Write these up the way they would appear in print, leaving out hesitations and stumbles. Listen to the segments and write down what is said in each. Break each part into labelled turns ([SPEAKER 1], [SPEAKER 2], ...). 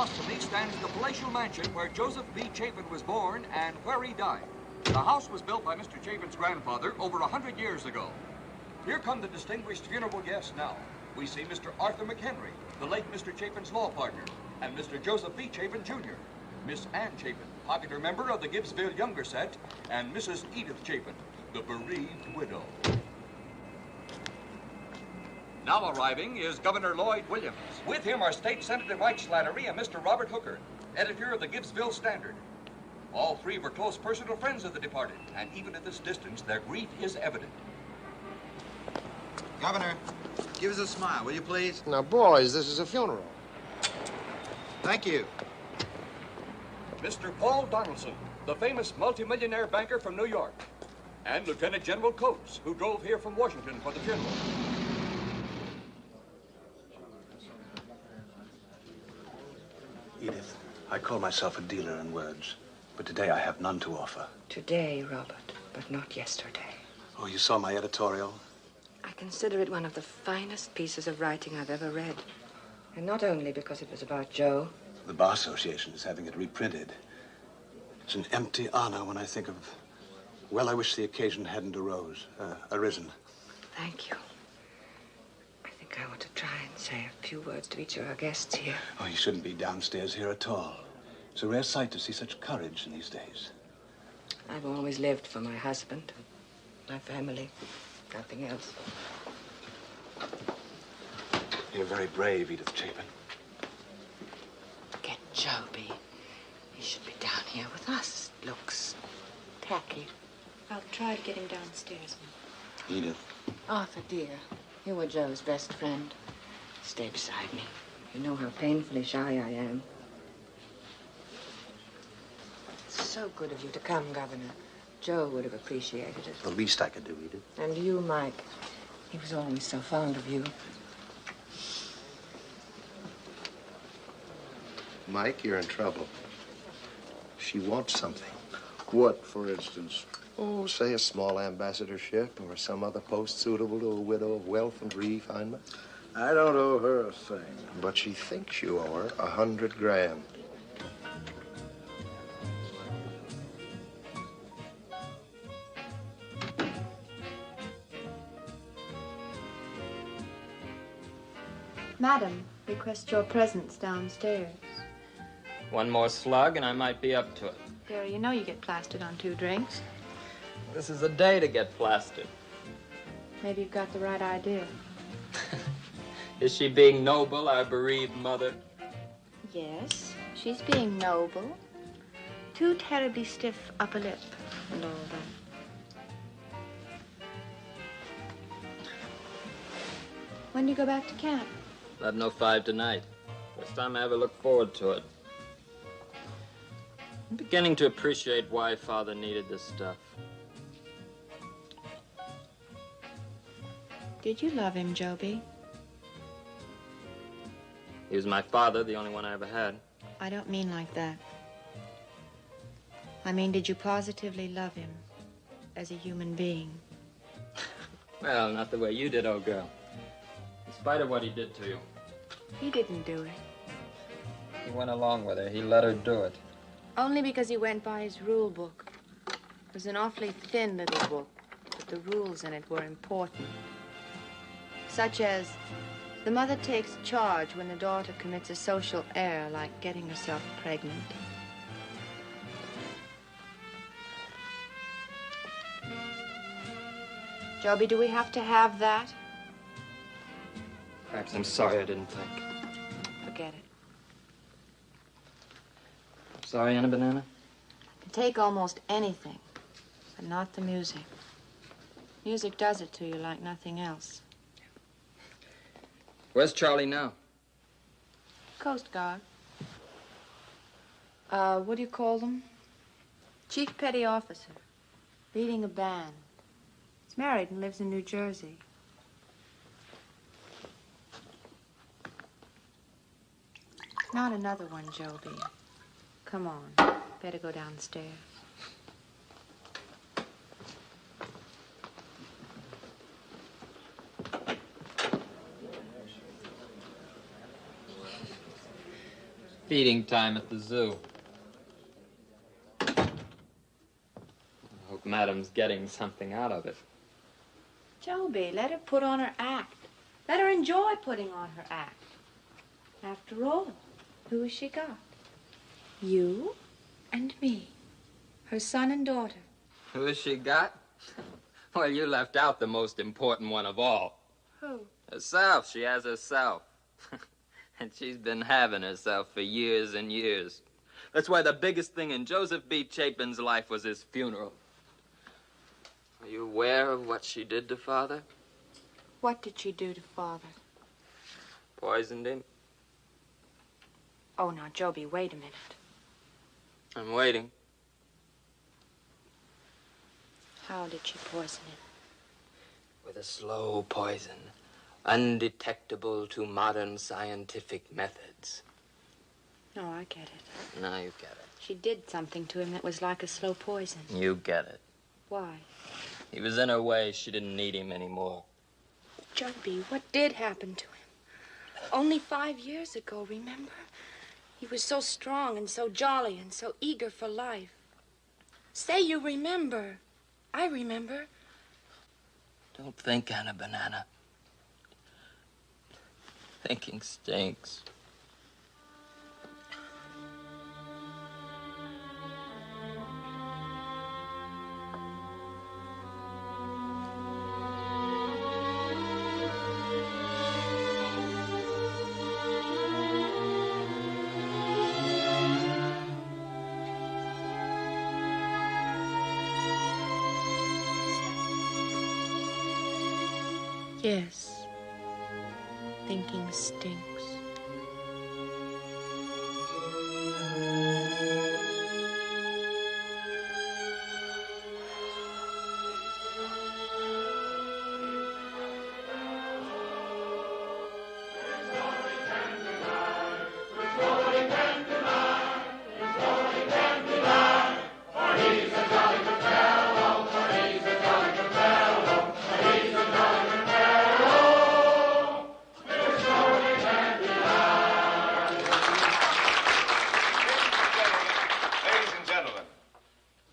[SPEAKER 1] across from me stands the palatial mansion where Joseph V. Chapin was born and where he died. The house was built by Mr. Chapin's grandfather over 100 years ago. Here come the distinguished funeral guests now. We see Mr. Arthur McHenry, the late Mr. Chapin's law partner, and Mr. Joseph V. Chapin, Jr., Miss Ann Chapin, popular member of the Gibbsville Younger Set, and Mrs. Edith Chapin, the bereaved widow. Now arriving is Governor Lloyd Williams. With him are State Senator Mike Slattery and Mr. Robert Hooker, editor of the Gibbsville Standard. All three were close personal friends of the departed, and even at this distance, their grief is evident.
[SPEAKER 2] Governor, give us a smile, will you please?
[SPEAKER 3] Now, boys, this is a funeral.
[SPEAKER 2] Thank you.
[SPEAKER 1] Mr. Paul Donaldson, the famous multimillionaire banker from New York, and Lieutenant General Coates, who drove here from Washington for the funeral.
[SPEAKER 4] Edith, I call myself a dealer in words, but today I have none to offer.
[SPEAKER 5] Today, Robert, but not yesterday.
[SPEAKER 4] Oh, you saw my editorial?
[SPEAKER 5] I consider it one of the finest pieces of writing I've ever read. And not only because it was about Joe.
[SPEAKER 4] The Bar Association is having it reprinted. It's an empty honor when I think of... Well, I wish the occasion hadn't arisen.
[SPEAKER 5] Thank you. I think I want to try and say a few words to each of our guests here.
[SPEAKER 4] Oh, you shouldn't be downstairs here at all. It's a rare sight to see such courage in these days.
[SPEAKER 5] I've always lived for my husband, my family, nothing else.
[SPEAKER 4] You're very brave, Edith Chapin.
[SPEAKER 5] Get Joby. He should be down here with us. Looks tacky.
[SPEAKER 6] I'll try to get him downstairs.
[SPEAKER 4] Edith.
[SPEAKER 5] Arthur, dear, you were Joe's best friend. Stay beside me. You know how painfully shy I am. It's so good of you to come, Governor. Joe would have appreciated it.
[SPEAKER 4] The least I could do, Edith.
[SPEAKER 5] And you, Mike. He was always so fond of you.
[SPEAKER 3] Mike, you're in trouble. She wants something.
[SPEAKER 7] What, for instance?
[SPEAKER 3] Oh, say a small ambassadorship or some other post suitable to a widow of wealth and refinement.
[SPEAKER 7] I don't owe her a thing.
[SPEAKER 3] But she thinks you owe her 100 grand.
[SPEAKER 6] Madam, request your presence downstairs.
[SPEAKER 8] One more slug and I might be up to it.
[SPEAKER 6] Gary, you know you get plastered on 2 drinks.
[SPEAKER 8] This is a day to get plastered.
[SPEAKER 6] Maybe you've got the right idea.
[SPEAKER 8] Is she being noble, our bereaved mother?
[SPEAKER 6] Yes, she's being noble. Too terribly stiff upper lip and all that. When do you go back to camp?
[SPEAKER 8] 11:05 tonight. First time I ever looked forward to it. I'm beginning to appreciate why Father needed this stuff.
[SPEAKER 6] Did you love him, Joby?
[SPEAKER 8] He was my father, the only one I ever had.
[SPEAKER 6] I don't mean like that. I mean, did you positively love him as a human being?
[SPEAKER 8] Well, not the way you did, old girl. In spite of what he did to you.
[SPEAKER 6] He didn't do it.
[SPEAKER 8] He went along with her. He let her do it.
[SPEAKER 6] Only because he went by his rule book. It was an awfully thin little book, but the rules in it were important. Such as, the mother takes charge when the daughter commits a social error like getting herself pregnant. Joby, do we have to have that?
[SPEAKER 8] Perhaps I'm sorry I didn't think.
[SPEAKER 6] Forget it.
[SPEAKER 8] Sorry, Anna Banana?
[SPEAKER 6] I can take almost anything, but not the music. Music does it to you like nothing else.
[SPEAKER 8] Where's Charlie now?
[SPEAKER 6] Coast Guard. What do you call them? Chief Petty Officer. Leading a band. He's married and lives in New Jersey. Not another one, Joby. Come on. Better go downstairs.
[SPEAKER 8] Feeding time at the zoo. I hope Madam's getting something out of it.
[SPEAKER 6] Joby, let her put on her act. Let her enjoy putting on her act. After all, who has she got? You and me, her son and daughter.
[SPEAKER 8] Who has she got? Well, you left out the most important one of all.
[SPEAKER 6] Who?
[SPEAKER 8] Herself. She has herself. And she's been having herself for years and years. That's why the biggest thing in Joseph B. Chapin's life was his funeral. Are you aware of what she did to Father?
[SPEAKER 6] What did she do to Father?
[SPEAKER 8] Poisoned him.
[SPEAKER 6] Oh, now, Joby, wait a minute.
[SPEAKER 8] I'm waiting.
[SPEAKER 6] How did she poison him?
[SPEAKER 8] With a slow poison, undetectable to modern scientific methods.
[SPEAKER 6] No, I get it.
[SPEAKER 8] Now you get it.
[SPEAKER 6] She did something to him that was like a slow poison.
[SPEAKER 8] You get it.
[SPEAKER 6] Why?
[SPEAKER 8] He was in her way. She didn't need him anymore.
[SPEAKER 6] Joby, what did happen to him? Only 5 years ago, remember? He was so strong and so jolly and so eager for life. Say you remember. I remember.
[SPEAKER 8] Don't think, Anna Banana. Thinking stinks.
[SPEAKER 6] Yes. Thinking stinks.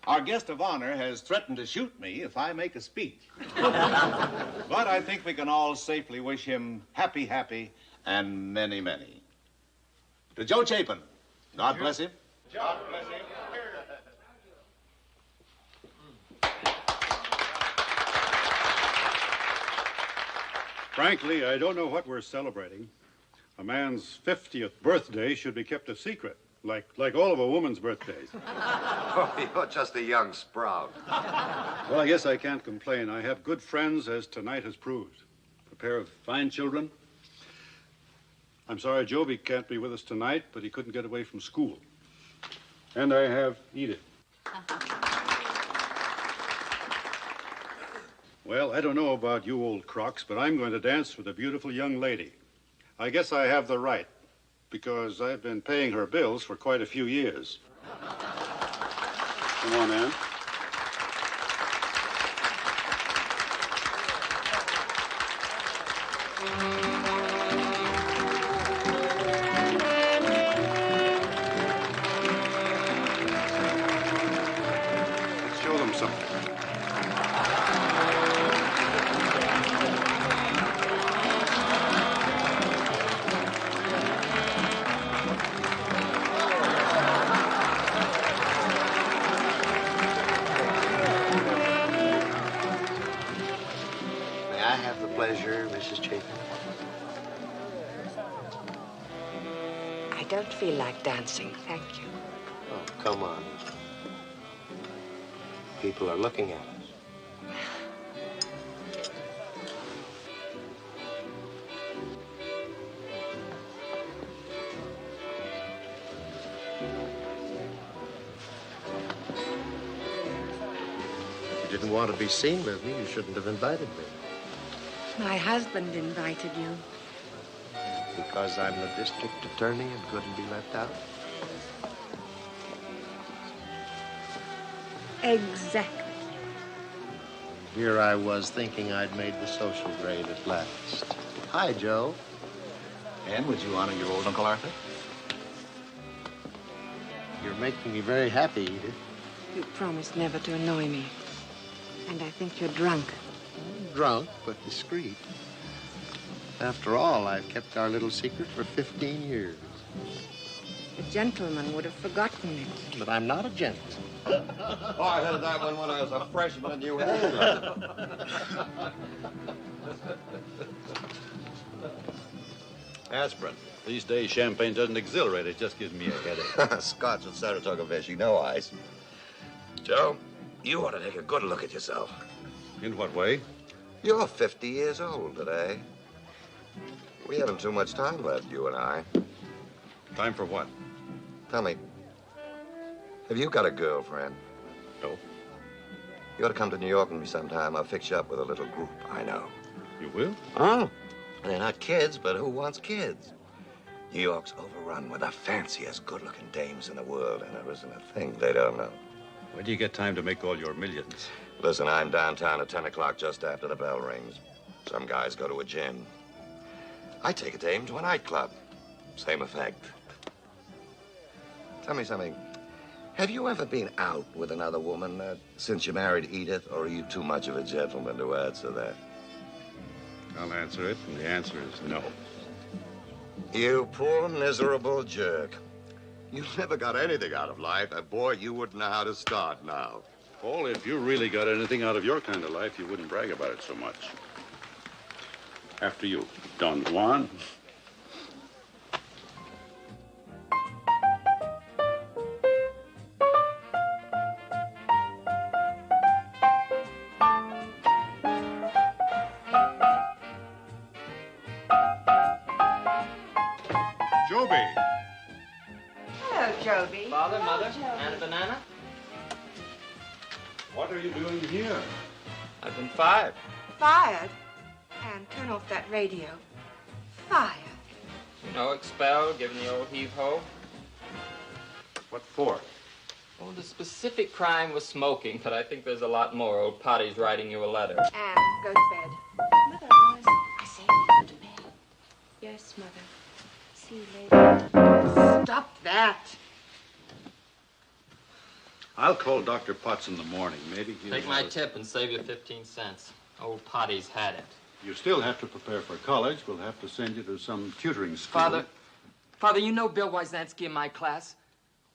[SPEAKER 9] Our guest of honor has threatened to shoot me if I make a speech. But I think we can all safely wish him happy, happy, and many, many. To Joe Chapin, God bless him. God bless him.
[SPEAKER 10] Frankly, I don't know what we're celebrating. A man's 50th birthday should be kept a secret, like all of a woman's birthdays.
[SPEAKER 3] Oh, you're just a young sprout.
[SPEAKER 10] Well, I guess I can't complain. I have good friends, as tonight has proved. A pair of fine children. I'm sorry Joby can't be with us tonight, but he couldn't get away from school. And I have Edith. Well, I don't know about you old crocs, but I'm going to dance with a beautiful young lady. I guess I have the right, because I've been paying her bills for quite a few years. Come on, Ann. Let's show them something.
[SPEAKER 3] Pleasure, Mrs. Chapin.
[SPEAKER 5] I don't feel like dancing, thank you.
[SPEAKER 3] Oh, come on. People are looking at us. If you didn't want to be seen with me, you shouldn't have invited me.
[SPEAKER 5] My husband invited you.
[SPEAKER 3] Because I'm the district attorney and couldn't be left out?
[SPEAKER 5] Exactly.
[SPEAKER 3] Here I was thinking I'd made the social grade at last. Hi, Joe.
[SPEAKER 9] And would you honor your old Uncle Arthur?
[SPEAKER 3] You're making me very happy, Edith.
[SPEAKER 5] You promised never to annoy me. And I think you're drunk.
[SPEAKER 3] Drunk, but discreet. After all, I've kept our little secret for 15 years.
[SPEAKER 5] A gentleman would have forgotten it.
[SPEAKER 3] But I'm not a gent.
[SPEAKER 11] Oh, I heard that one when I was a freshman in New Haven.
[SPEAKER 10] Aspirin. These days, champagne doesn't exhilarate. It just gives me a headache.
[SPEAKER 11] Scotch and Saratoga Veshy, no ice. Joe, you ought to take a good look at yourself.
[SPEAKER 10] In what way?
[SPEAKER 11] You're 50 years old today. We haven't too much time left, you and I.
[SPEAKER 10] Time for what?
[SPEAKER 11] Tell me, have you got a girlfriend?
[SPEAKER 10] No.
[SPEAKER 11] You ought to come to New York with me sometime. I'll fix you up with a little group I know.
[SPEAKER 10] You will?
[SPEAKER 11] Huh? They're not kids, but who wants kids? New York's overrun with the fanciest good-looking dames in the world, and there isn't a thing they don't know.
[SPEAKER 10] Where do you get time to make all your millions?
[SPEAKER 11] Listen, I'm downtown at 10 o'clock just after the bell rings. Some guys go to a gym. I take a dame to a nightclub. Same effect. Tell me something. Have you ever been out with another woman since you married Edith, or are you too much of a gentleman to answer that?
[SPEAKER 10] I'll answer it, and the answer is no.
[SPEAKER 11] You poor, miserable jerk. You never got anything out of life, and boy, you wouldn't know how to start now.
[SPEAKER 10] Paul, if you really got anything out of your kind of life, you wouldn't brag about it so much. After you, Don Juan. Joby.
[SPEAKER 6] Hello, Joby.
[SPEAKER 8] Father, Mother, and a banana?
[SPEAKER 10] What are you doing here?
[SPEAKER 8] I've been fired.
[SPEAKER 6] Fired? And turn off that radio. Fired.
[SPEAKER 8] You know, expelled, given the old heave-ho.
[SPEAKER 10] What for?
[SPEAKER 8] Well, the specific crime was smoking, but I think there's a lot more. Old Potty's writing you a letter.
[SPEAKER 6] And go to bed. Mother, I say go to bed. Yes, Mother. See you later. Stop that.
[SPEAKER 10] I'll call Dr. Potts in the morning. Maybe he'll...
[SPEAKER 8] Take my tip and save you 15 cents. Old Potty's had it.
[SPEAKER 10] You still have to prepare for college. We'll have to send you to some tutoring school.
[SPEAKER 8] Father, you know Bill Wyzanski in my class?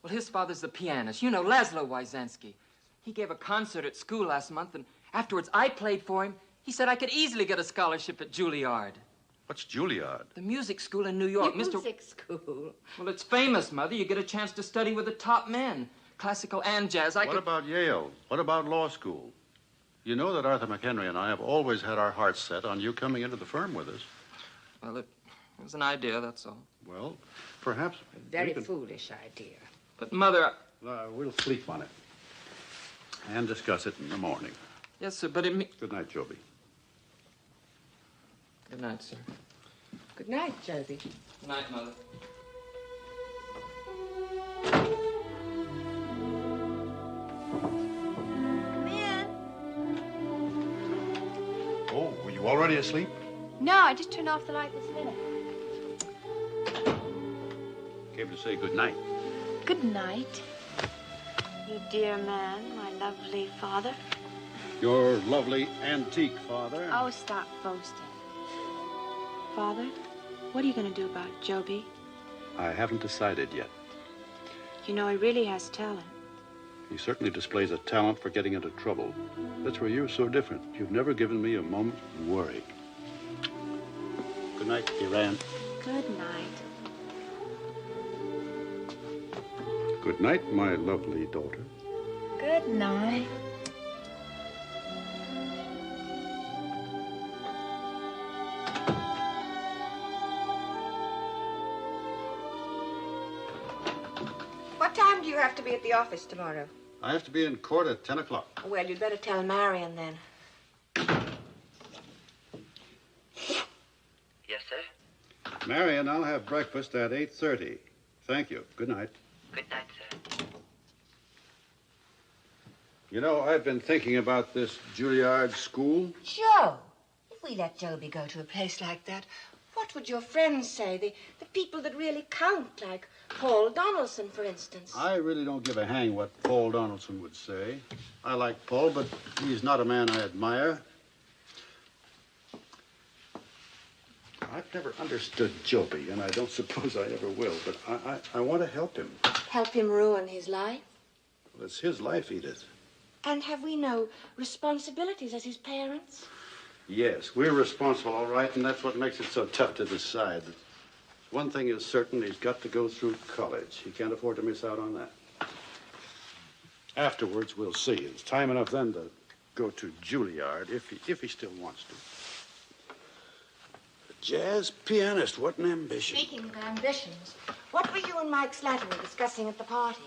[SPEAKER 8] Well, his father's the pianist. You know Laszlo Wyzanski. He gave a concert at school last month, and afterwards I played for him. He said I could easily get a scholarship at Juilliard.
[SPEAKER 10] What's Juilliard?
[SPEAKER 8] The music school in New York.
[SPEAKER 5] Music school?
[SPEAKER 8] Well, it's famous, Mother. You get a chance to study with the top men. Classical and jazz.
[SPEAKER 10] What about Yale? What about law school? You know that Arthur McHenry and I have always had our hearts set on you coming into the firm with us.
[SPEAKER 8] Well, it was an idea, that's all.
[SPEAKER 10] Well, perhaps...
[SPEAKER 5] A very foolish idea.
[SPEAKER 8] But, Mother...
[SPEAKER 10] we'll sleep on it. And discuss it in the morning.
[SPEAKER 8] Yes, sir, but it...
[SPEAKER 10] Good night, Joby.
[SPEAKER 8] Good night, sir.
[SPEAKER 5] Good night, Joby.
[SPEAKER 8] Good night, Mother.
[SPEAKER 10] Oh, were you already asleep?
[SPEAKER 6] No, I just turned off the light this minute.
[SPEAKER 10] Came to say good night.
[SPEAKER 6] Good night. You dear man, my lovely father.
[SPEAKER 10] Your lovely antique father.
[SPEAKER 6] Oh, stop boasting. Father, what are you going to do about Joby?
[SPEAKER 10] I haven't decided yet.
[SPEAKER 6] You know, he really has talent.
[SPEAKER 10] He certainly displays a talent for getting into trouble. That's where you're so different. You've never given me a moment's worry. Good night, Iran.
[SPEAKER 6] Good night.
[SPEAKER 10] Good night, my lovely daughter.
[SPEAKER 6] Good night.
[SPEAKER 5] What time do you have to be at the office tomorrow?
[SPEAKER 10] I have to be in court at 10 o'clock.
[SPEAKER 5] Well, you'd better tell Marion then.
[SPEAKER 12] Yes, sir?
[SPEAKER 10] Marion, I'll have breakfast at 8:30. Thank you. Good night.
[SPEAKER 12] Good night, sir.
[SPEAKER 10] You know, I've been thinking about this Juilliard school.
[SPEAKER 5] Joe, if we let Joby go to a place like that, What would your friends say? The people that really count, like Paul Donaldson, for instance.
[SPEAKER 10] I really don't give a hang what Paul Donaldson would say. I like Paul, but he's not a man I admire. I've never understood Joby, and I don't suppose I ever will, but I want to help him.
[SPEAKER 5] Help him ruin his life?
[SPEAKER 10] Well, it's his life, Edith.
[SPEAKER 5] And have we no responsibilities as his parents?
[SPEAKER 10] Yes, we're responsible, all right, and that's what makes it so tough to decide. One thing is certain, he's got to go through college. He can't afford to miss out on that. Afterwards, we'll see. It's time enough then to go to Juilliard, if he still wants to. A jazz pianist, what an ambition.
[SPEAKER 5] Speaking of ambitions, what were you and Mike Slattery discussing at the party?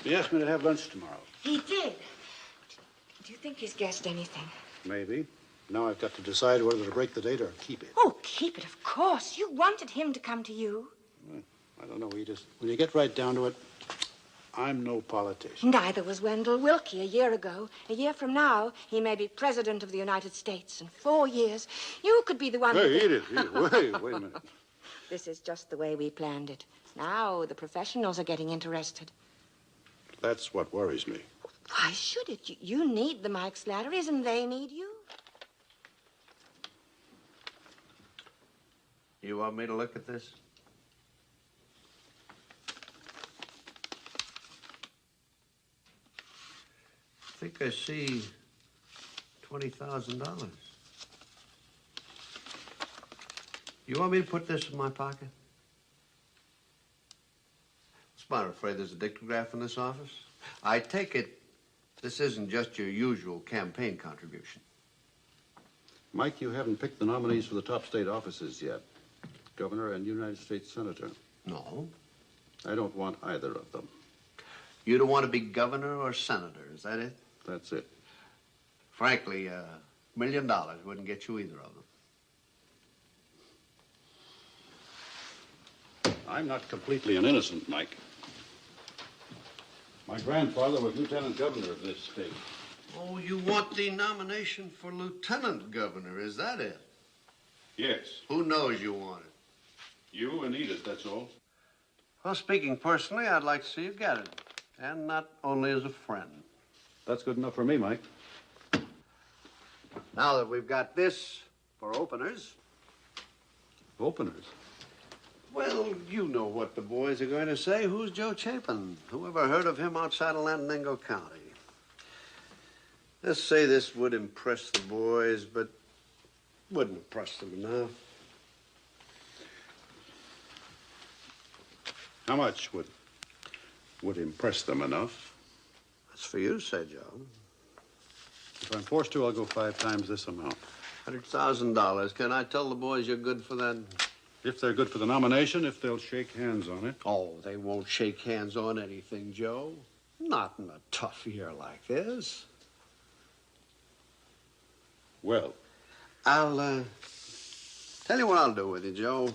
[SPEAKER 10] He asked me to have lunch tomorrow.
[SPEAKER 5] He did. Do you think he's guessed anything?
[SPEAKER 10] Maybe. Now I've got to decide whether to break the date or keep it.
[SPEAKER 5] Oh, keep it, of course. You wanted him to come to you.
[SPEAKER 10] I don't know, Edith. When you get right down to it, I'm no politician.
[SPEAKER 5] Neither was Wendell Willkie a year ago. A year from now, he may be president of the United States. In 4 years, you could be the one...
[SPEAKER 10] Hey, Edith, wait a minute.
[SPEAKER 5] This is just the way we planned it. Now the professionals are getting interested.
[SPEAKER 10] That's what worries me.
[SPEAKER 5] Why should it? You need the Mike Slatterys, and they need you.
[SPEAKER 3] You want me to look at this? I think I see $20,000. You want me to put this in my pocket? What's the matter? Afraid there's a dictograph in this office? I take it this isn't just your usual campaign contribution.
[SPEAKER 10] Mike, you haven't picked the nominees for the top state offices yet. Governor and United States Senator.
[SPEAKER 3] No.
[SPEAKER 10] I don't want either of them.
[SPEAKER 3] You don't want to be governor or senator, is that it?
[SPEAKER 10] That's it.
[SPEAKER 3] Frankly, $1 million wouldn't get you either of them.
[SPEAKER 10] I'm not completely an innocent, Mike. My grandfather was lieutenant governor of this state.
[SPEAKER 3] Oh, you want the nomination for lieutenant governor, is that it?
[SPEAKER 10] Yes.
[SPEAKER 3] Who knows you want it?
[SPEAKER 10] You and Edith, that's all.
[SPEAKER 3] Well, speaking personally, I'd like to see you get it. And not only as a friend.
[SPEAKER 10] That's good enough for me, Mike.
[SPEAKER 3] Now that we've got this for openers.
[SPEAKER 10] Openers?
[SPEAKER 3] Well, you know what the boys are going to say. Who's Joe Chapin? Who ever heard of him outside of Landingo County? Let's say this would impress the boys, but wouldn't impress them enough.
[SPEAKER 10] How much would impress them enough?
[SPEAKER 3] That's for you to say, Joe.
[SPEAKER 10] If I'm forced to, I'll go 5 times this amount.
[SPEAKER 3] $100,000. Can I tell the boys you're good for that?
[SPEAKER 10] If they're good for the nomination, if they'll shake hands on it.
[SPEAKER 3] Oh, they won't shake hands on anything, Joe. Not in a tough year like this.
[SPEAKER 10] Well,
[SPEAKER 3] I'll tell you what I'll do with you, Joe.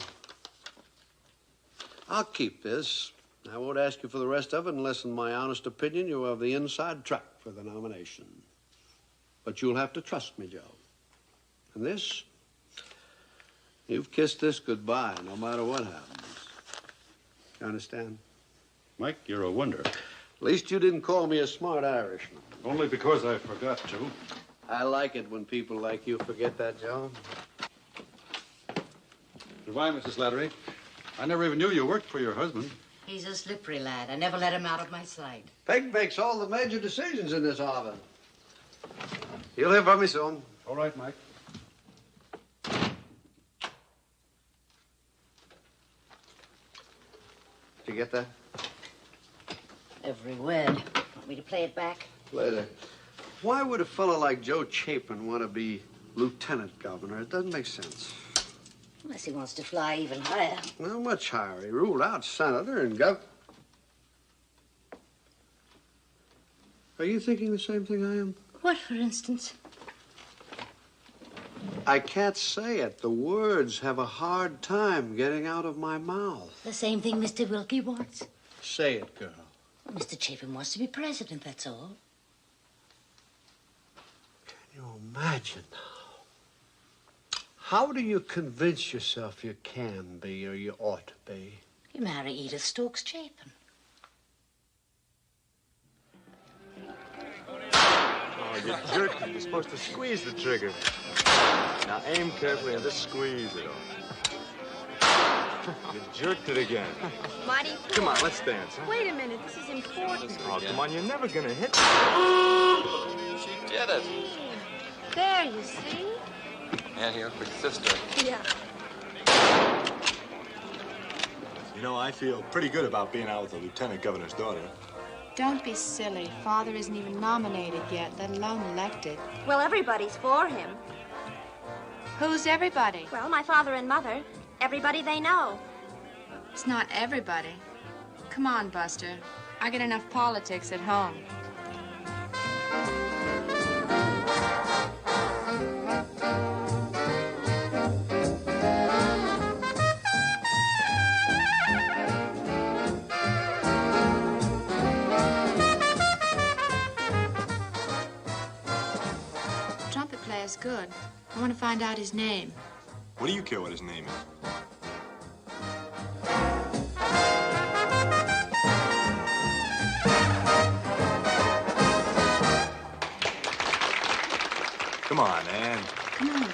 [SPEAKER 3] I'll keep this. I won't ask you for the rest of it unless, in my honest opinion, you have the inside track for the nomination. But you'll have to trust me, Joe. And this, you've kissed this goodbye, no matter what happens. You understand?
[SPEAKER 10] Mike, you're a wonder.
[SPEAKER 3] At least you didn't call me a smart Irishman.
[SPEAKER 10] Only because I forgot to.
[SPEAKER 3] I like it when people like you forget that, Joe.
[SPEAKER 10] Goodbye, Mrs. Slattery. I never even knew you worked for your husband.
[SPEAKER 13] He's a slippery lad. I never let him out of my sight.
[SPEAKER 3] Peg makes all the major decisions in this office. You'll hear from me soon.
[SPEAKER 10] All right, Mike.
[SPEAKER 3] Did you get that?
[SPEAKER 13] Every word. Want me to play it back?
[SPEAKER 3] Later. Why would a fellow like Joe Chapin want to be lieutenant governor? It doesn't make sense.
[SPEAKER 13] Unless he wants to fly even higher.
[SPEAKER 3] Not much higher. He ruled out senator and Are you thinking the same thing I am?
[SPEAKER 13] What, for instance?
[SPEAKER 3] I can't say it. The words have a hard time getting out of my mouth.
[SPEAKER 13] The same thing Mr. Willkie wants.
[SPEAKER 3] Say it, girl.
[SPEAKER 13] Well, Mr. Chapin wants to be president, that's all.
[SPEAKER 3] Can you imagine How do you convince yourself you can be or you ought to be?
[SPEAKER 13] You marry Edith Stokes Chapin.
[SPEAKER 14] Oh, you jerk. You're supposed to squeeze the trigger. Now aim carefully and just squeeze it off. You jerked it again.
[SPEAKER 6] Mighty
[SPEAKER 14] Come on, let's dance, huh?
[SPEAKER 6] Wait a minute, this is important.
[SPEAKER 14] Oh, come on, you're never gonna hit me.
[SPEAKER 8] She did it.
[SPEAKER 6] There, you see?
[SPEAKER 8] And your quick sister.
[SPEAKER 6] Yeah.
[SPEAKER 14] You know, I feel pretty good about being out with the lieutenant governor's daughter.
[SPEAKER 6] Don't be silly. Father isn't even nominated yet, let alone elected.
[SPEAKER 15] Well, everybody's for him.
[SPEAKER 6] Who's everybody?
[SPEAKER 15] Well, my father and mother. Everybody they know.
[SPEAKER 6] It's not everybody. Come on, Buster. I get enough politics at home. The trumpet player's good. I want to find out his name.
[SPEAKER 14] What do you care what his name is? Come on, Ann.
[SPEAKER 6] Come on.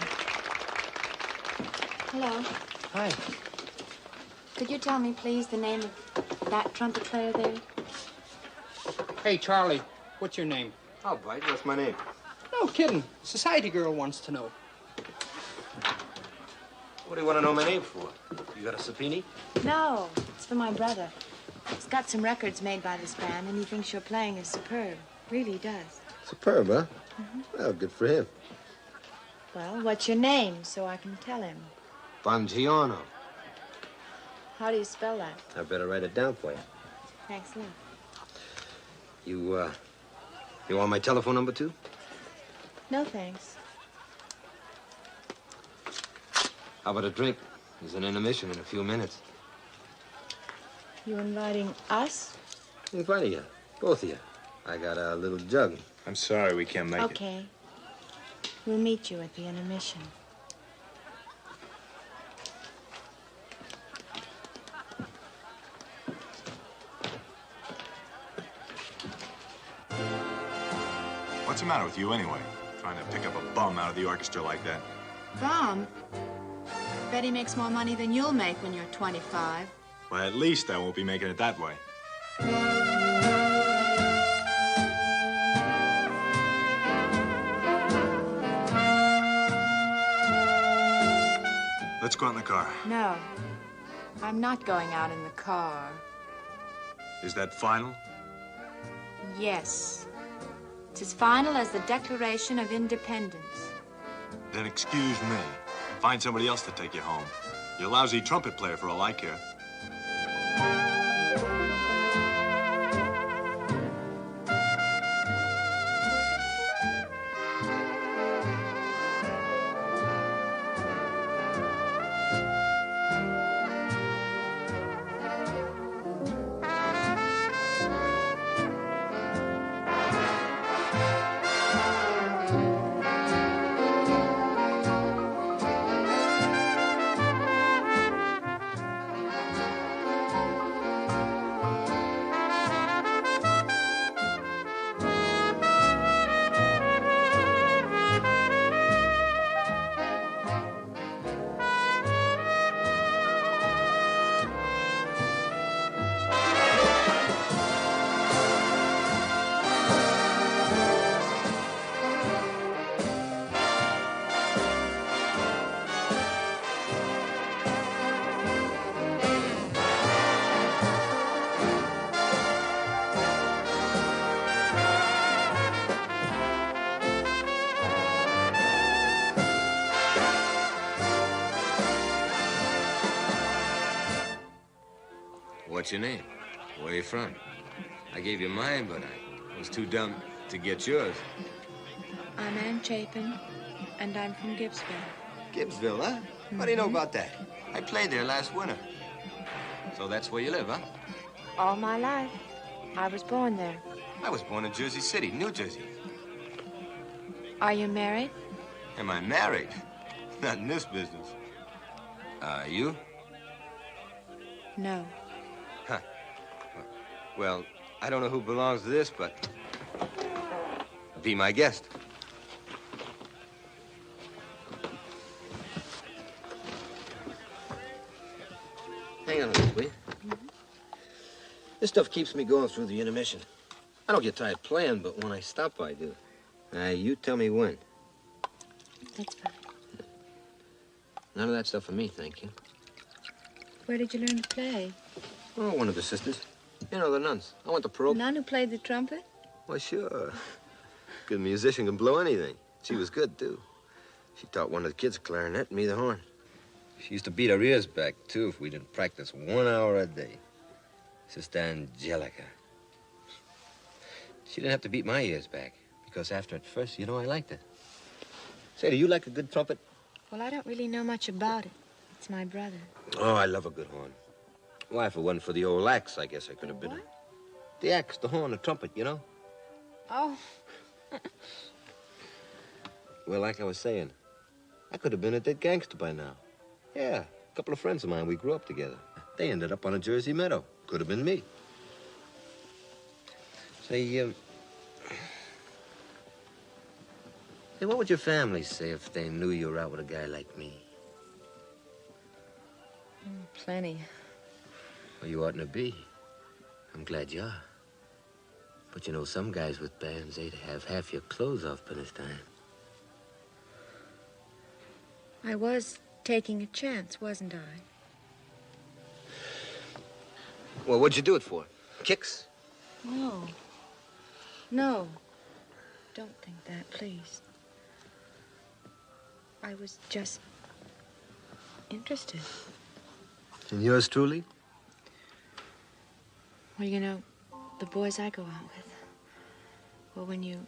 [SPEAKER 6] Hello.
[SPEAKER 16] Hi.
[SPEAKER 6] Could you tell me, please, the name of that trumpet player there?
[SPEAKER 16] Hey, Charlie, what's your name?
[SPEAKER 11] Oh, Bite, what's my name?
[SPEAKER 16] No kidding. Society girl wants to know.
[SPEAKER 11] What do you want to know my name for? You got a subpoena?
[SPEAKER 6] No, it's for my brother. He's got some records made by this band, and he thinks your playing is superb. Really does.
[SPEAKER 11] Superb, huh? Well, good for him.
[SPEAKER 6] Well, what's your name, so I can tell him?
[SPEAKER 11] Bongiorno.
[SPEAKER 6] How do you spell that?
[SPEAKER 11] I better write it down for you.
[SPEAKER 6] Thanks a lot.
[SPEAKER 11] You want my telephone number, too?
[SPEAKER 6] No, thanks.
[SPEAKER 11] How about a drink? There's an intermission in a few minutes.
[SPEAKER 6] You inviting us?
[SPEAKER 11] Inviting you. Both of you. I got a little jug.
[SPEAKER 14] I'm sorry we can't make it.
[SPEAKER 6] Okay. We'll meet you at the intermission.
[SPEAKER 14] What's the matter with you, anyway? Trying to pick up a bum out of the orchestra like that.
[SPEAKER 6] Bum? Bet he makes more money than you'll make when you're 25.
[SPEAKER 14] Well, at least I won't be making it that way. Let's go out in the car.
[SPEAKER 6] No. I'm not going out in the car.
[SPEAKER 14] Is that final?
[SPEAKER 6] Yes. It's as final as the Declaration of Independence.
[SPEAKER 14] Then excuse me. Find somebody else to take you home. You're a lousy trumpet player for all I care.
[SPEAKER 17] What's your name? Where are you from? I gave you mine, but I was too dumb to get yours.
[SPEAKER 6] I'm Ann Chapin, and I'm from Gibbsville.
[SPEAKER 17] Gibbsville, huh? What do you know about that? I played there last winter. So that's where you live, huh?
[SPEAKER 6] All my life. I was born there.
[SPEAKER 17] I was born in Jersey City, New Jersey.
[SPEAKER 6] Are you married?
[SPEAKER 17] Am I married? Not in this business. You?
[SPEAKER 6] No.
[SPEAKER 17] Huh. Well, I don't know who belongs to this, but be my guest. Hang on a minute, will you? This stuff keeps me going through the intermission. I don't get tired playing, but when I stop, I do. You tell me when.
[SPEAKER 6] That's fine.
[SPEAKER 17] None of that stuff for me, thank you.
[SPEAKER 6] Where did you learn to play?
[SPEAKER 17] Oh, one of the sisters. You know, the nuns. I went to Peru.
[SPEAKER 6] The nun who played the trumpet?
[SPEAKER 17] Well, sure. Good musician can blow anything. She was good, too. She taught one of the kids clarinet and me the horn. She used to beat our ears back, too, if we didn't practice 1 hour a day. Sister Angelica. She didn't have to beat my ears back, because after at first, you know, I liked it. Say, do you like a good trumpet?
[SPEAKER 6] Well, I don't really know much about it. It's my brother.
[SPEAKER 17] Oh, I love a good horn. Why, if it wasn't for the old axe, I guess I could have been
[SPEAKER 6] What?
[SPEAKER 17] The axe, the horn, the trumpet, you know?
[SPEAKER 6] Oh.
[SPEAKER 17] Well, like I was saying, I could have been a dead gangster by now. Yeah, a couple of friends of mine, we grew up together. They ended up on a Jersey meadow. Could have been me. Say, hey, what would your family say if they knew you were out with a guy like me?
[SPEAKER 6] Plenty.
[SPEAKER 17] Well, you oughtn't to be. I'm glad you are. But you know, some guys with bands, they'd have half your clothes off by this time.
[SPEAKER 6] I was taking a chance, wasn't I?
[SPEAKER 17] Well, what'd you do it for? Kicks?
[SPEAKER 6] No. No. Don't think that, please. I was just interested.
[SPEAKER 17] And yours truly?
[SPEAKER 6] Well, you know, the boys I go out with, well, when you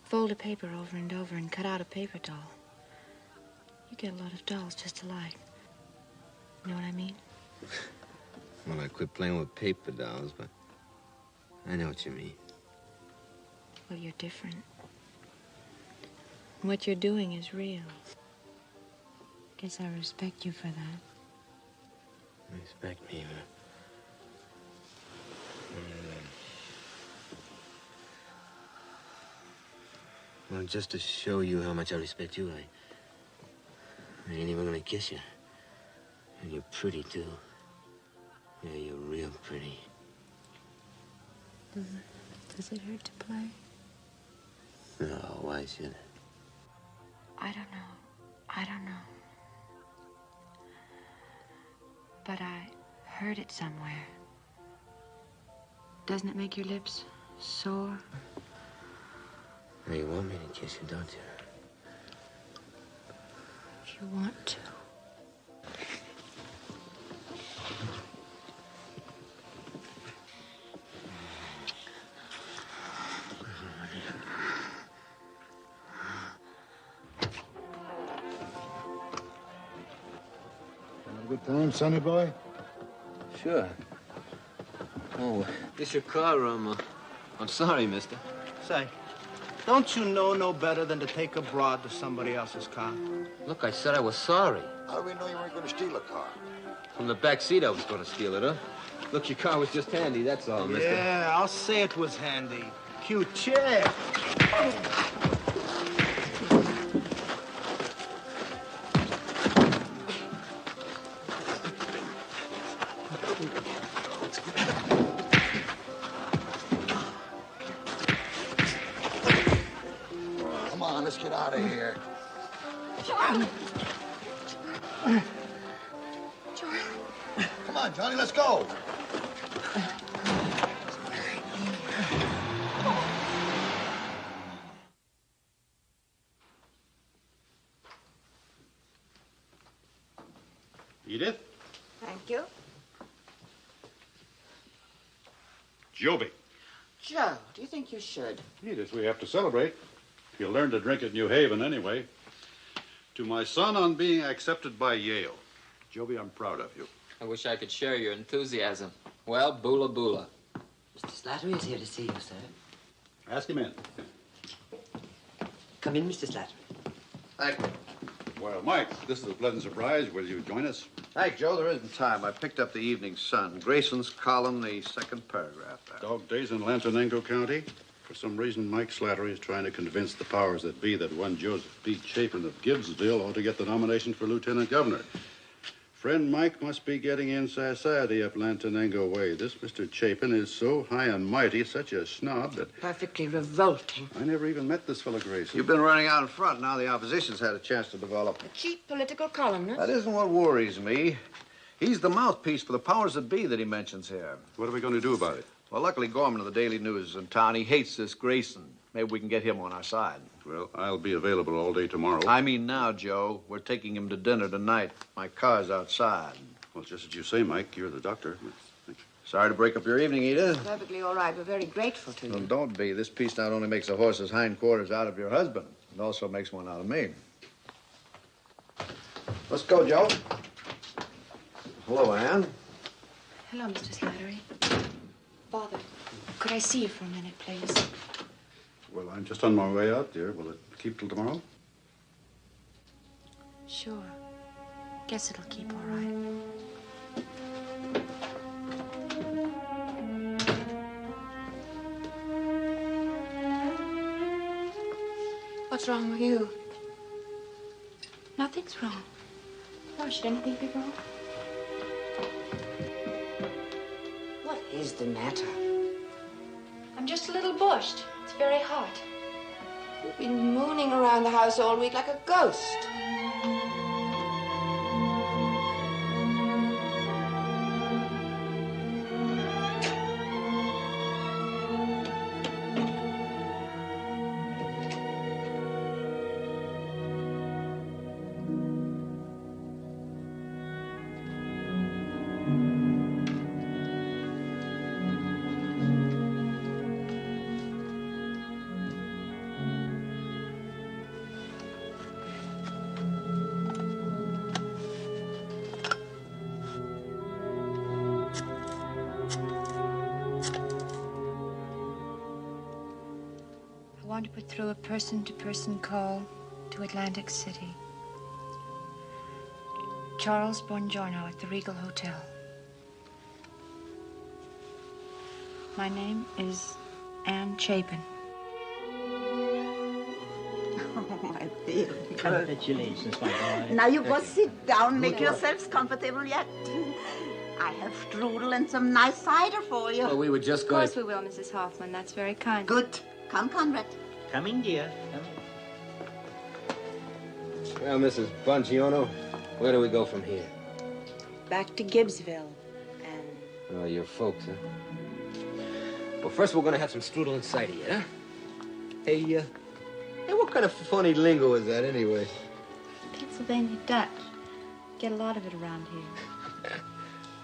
[SPEAKER 6] fold a paper over and over and cut out a paper doll, you get a lot of dolls just alike. You know what I mean?
[SPEAKER 17] Well, I quit playing with paper dolls, but I know what you mean.
[SPEAKER 6] Well, you're different. And what you're doing is real. Guess I respect you for that.
[SPEAKER 17] Respect me, huh? Well, just to show you how much I respect you, I ain't even gonna kiss you. And you're pretty, too. Yeah, you're real pretty.
[SPEAKER 6] Does it hurt to play?
[SPEAKER 17] No, why should it?
[SPEAKER 6] I don't know. I don't know. But I heard it somewhere. Doesn't it make your lips sore?
[SPEAKER 17] Now, you want me to kiss you, don't you?
[SPEAKER 6] If you want to.
[SPEAKER 7] Having a good time, sonny boy?
[SPEAKER 17] Sure. Oh, this your car, I'm sorry, mister.
[SPEAKER 18] Say, don't you know no better than to take a broad to somebody else's car?
[SPEAKER 17] Look, I said I was sorry.
[SPEAKER 7] How do we know you weren't going to steal a car?
[SPEAKER 17] From the back seat, I was going to steal it, huh? Look, your car was just handy, that's all, mister.
[SPEAKER 18] Yeah, I'll say it was handy. Cute chair.
[SPEAKER 7] Come on, let's get out of here.
[SPEAKER 5] John!
[SPEAKER 7] Come on, Johnny, let's go.
[SPEAKER 10] Edith?
[SPEAKER 5] Thank you.
[SPEAKER 10] Joby.
[SPEAKER 19] Joe, do you think you should?
[SPEAKER 10] Edith, we have to celebrate. You'll learn to drink at New Haven anyway. To my son on being accepted by Yale. Joby, I'm proud of you.
[SPEAKER 8] I wish I could share your enthusiasm. Well, boola boola.
[SPEAKER 19] Mr. Slattery is here to see you, sir.
[SPEAKER 10] Ask him in.
[SPEAKER 19] Come in, Mr. Slattery.
[SPEAKER 17] Thank you.
[SPEAKER 10] Well, Mike, this is a pleasant surprise. Will you join us?
[SPEAKER 3] Hey, Joe, there isn't time. I picked up the Evening Sun. Grayson's column, the second paragraph there.
[SPEAKER 10] Dog days in Lantonengo County. For some reason, Mike Slattery is trying to convince the powers that be that one Joseph B. Chapin of Gibbsville ought to get the nomination for lieutenant governor. Friend Mike must be getting in society up Lantonengo way. This Mr. Chapin is so high and mighty, such a snob that...
[SPEAKER 5] Perfectly revolting.
[SPEAKER 10] I never even met this fellow Grayson.
[SPEAKER 3] You've been running out in front. Now the opposition's had a chance to develop.
[SPEAKER 5] A cheap political columnist.
[SPEAKER 3] That isn't what worries me. He's the mouthpiece for the powers that be that he mentions here.
[SPEAKER 10] What are we going to do about it?
[SPEAKER 3] Well, luckily, Gorman of the Daily News is in town. He hates this Grayson. Maybe we can get him on our side.
[SPEAKER 10] Well, I'll be available all day tomorrow.
[SPEAKER 3] I mean now, Joe. We're taking him to dinner tonight. My car's outside.
[SPEAKER 10] Well, just as you say, Mike. You're the doctor.
[SPEAKER 3] Sorry to break up your evening, Edith.
[SPEAKER 5] Perfectly all right. We're very grateful to you.
[SPEAKER 3] Well, don't be. This piece not only makes a horse's hindquarters out of your husband, it also makes one out of me. Let's go, Joe. Hello, Anne.
[SPEAKER 6] Hello, Mr. Slattery. Father, could I see you for a minute, please?
[SPEAKER 10] Well, I'm just on my way out, dear. Will it keep till tomorrow?
[SPEAKER 6] Sure. Guess it'll keep all right.
[SPEAKER 5] What's wrong with you?
[SPEAKER 6] Nothing's wrong.
[SPEAKER 5] Why should anything be wrong? What is the matter?
[SPEAKER 6] I'm just a little bushed. It's very hot.
[SPEAKER 5] You've been mooning around the house all week like a ghost.
[SPEAKER 6] I want to put through a person-to-person call to Atlantic City. Charles Buongiorno at the Regal Hotel. My name is Anne Chapin.
[SPEAKER 20] Oh, my dear.
[SPEAKER 21] Congratulations, my boy.
[SPEAKER 20] Now you both sit down, make yourselves comfortable yet. I have strudel and some nice cider for you.
[SPEAKER 21] Well, we were just
[SPEAKER 6] Of
[SPEAKER 21] going...
[SPEAKER 6] course we will, Mrs. Hoffman. That's very kind.
[SPEAKER 20] Good. Come, Conrad.
[SPEAKER 21] Coming, dear.
[SPEAKER 17] Well, Mrs. Buongiorno, where do we go from here?
[SPEAKER 6] Back to Gibbsville. And
[SPEAKER 17] Oh, your folks, huh? Well, first we're gonna have some strudel and cider, yeah? Hey, what kind of funny lingo is that, anyway?
[SPEAKER 6] Pennsylvania Dutch. Get a lot of it around here.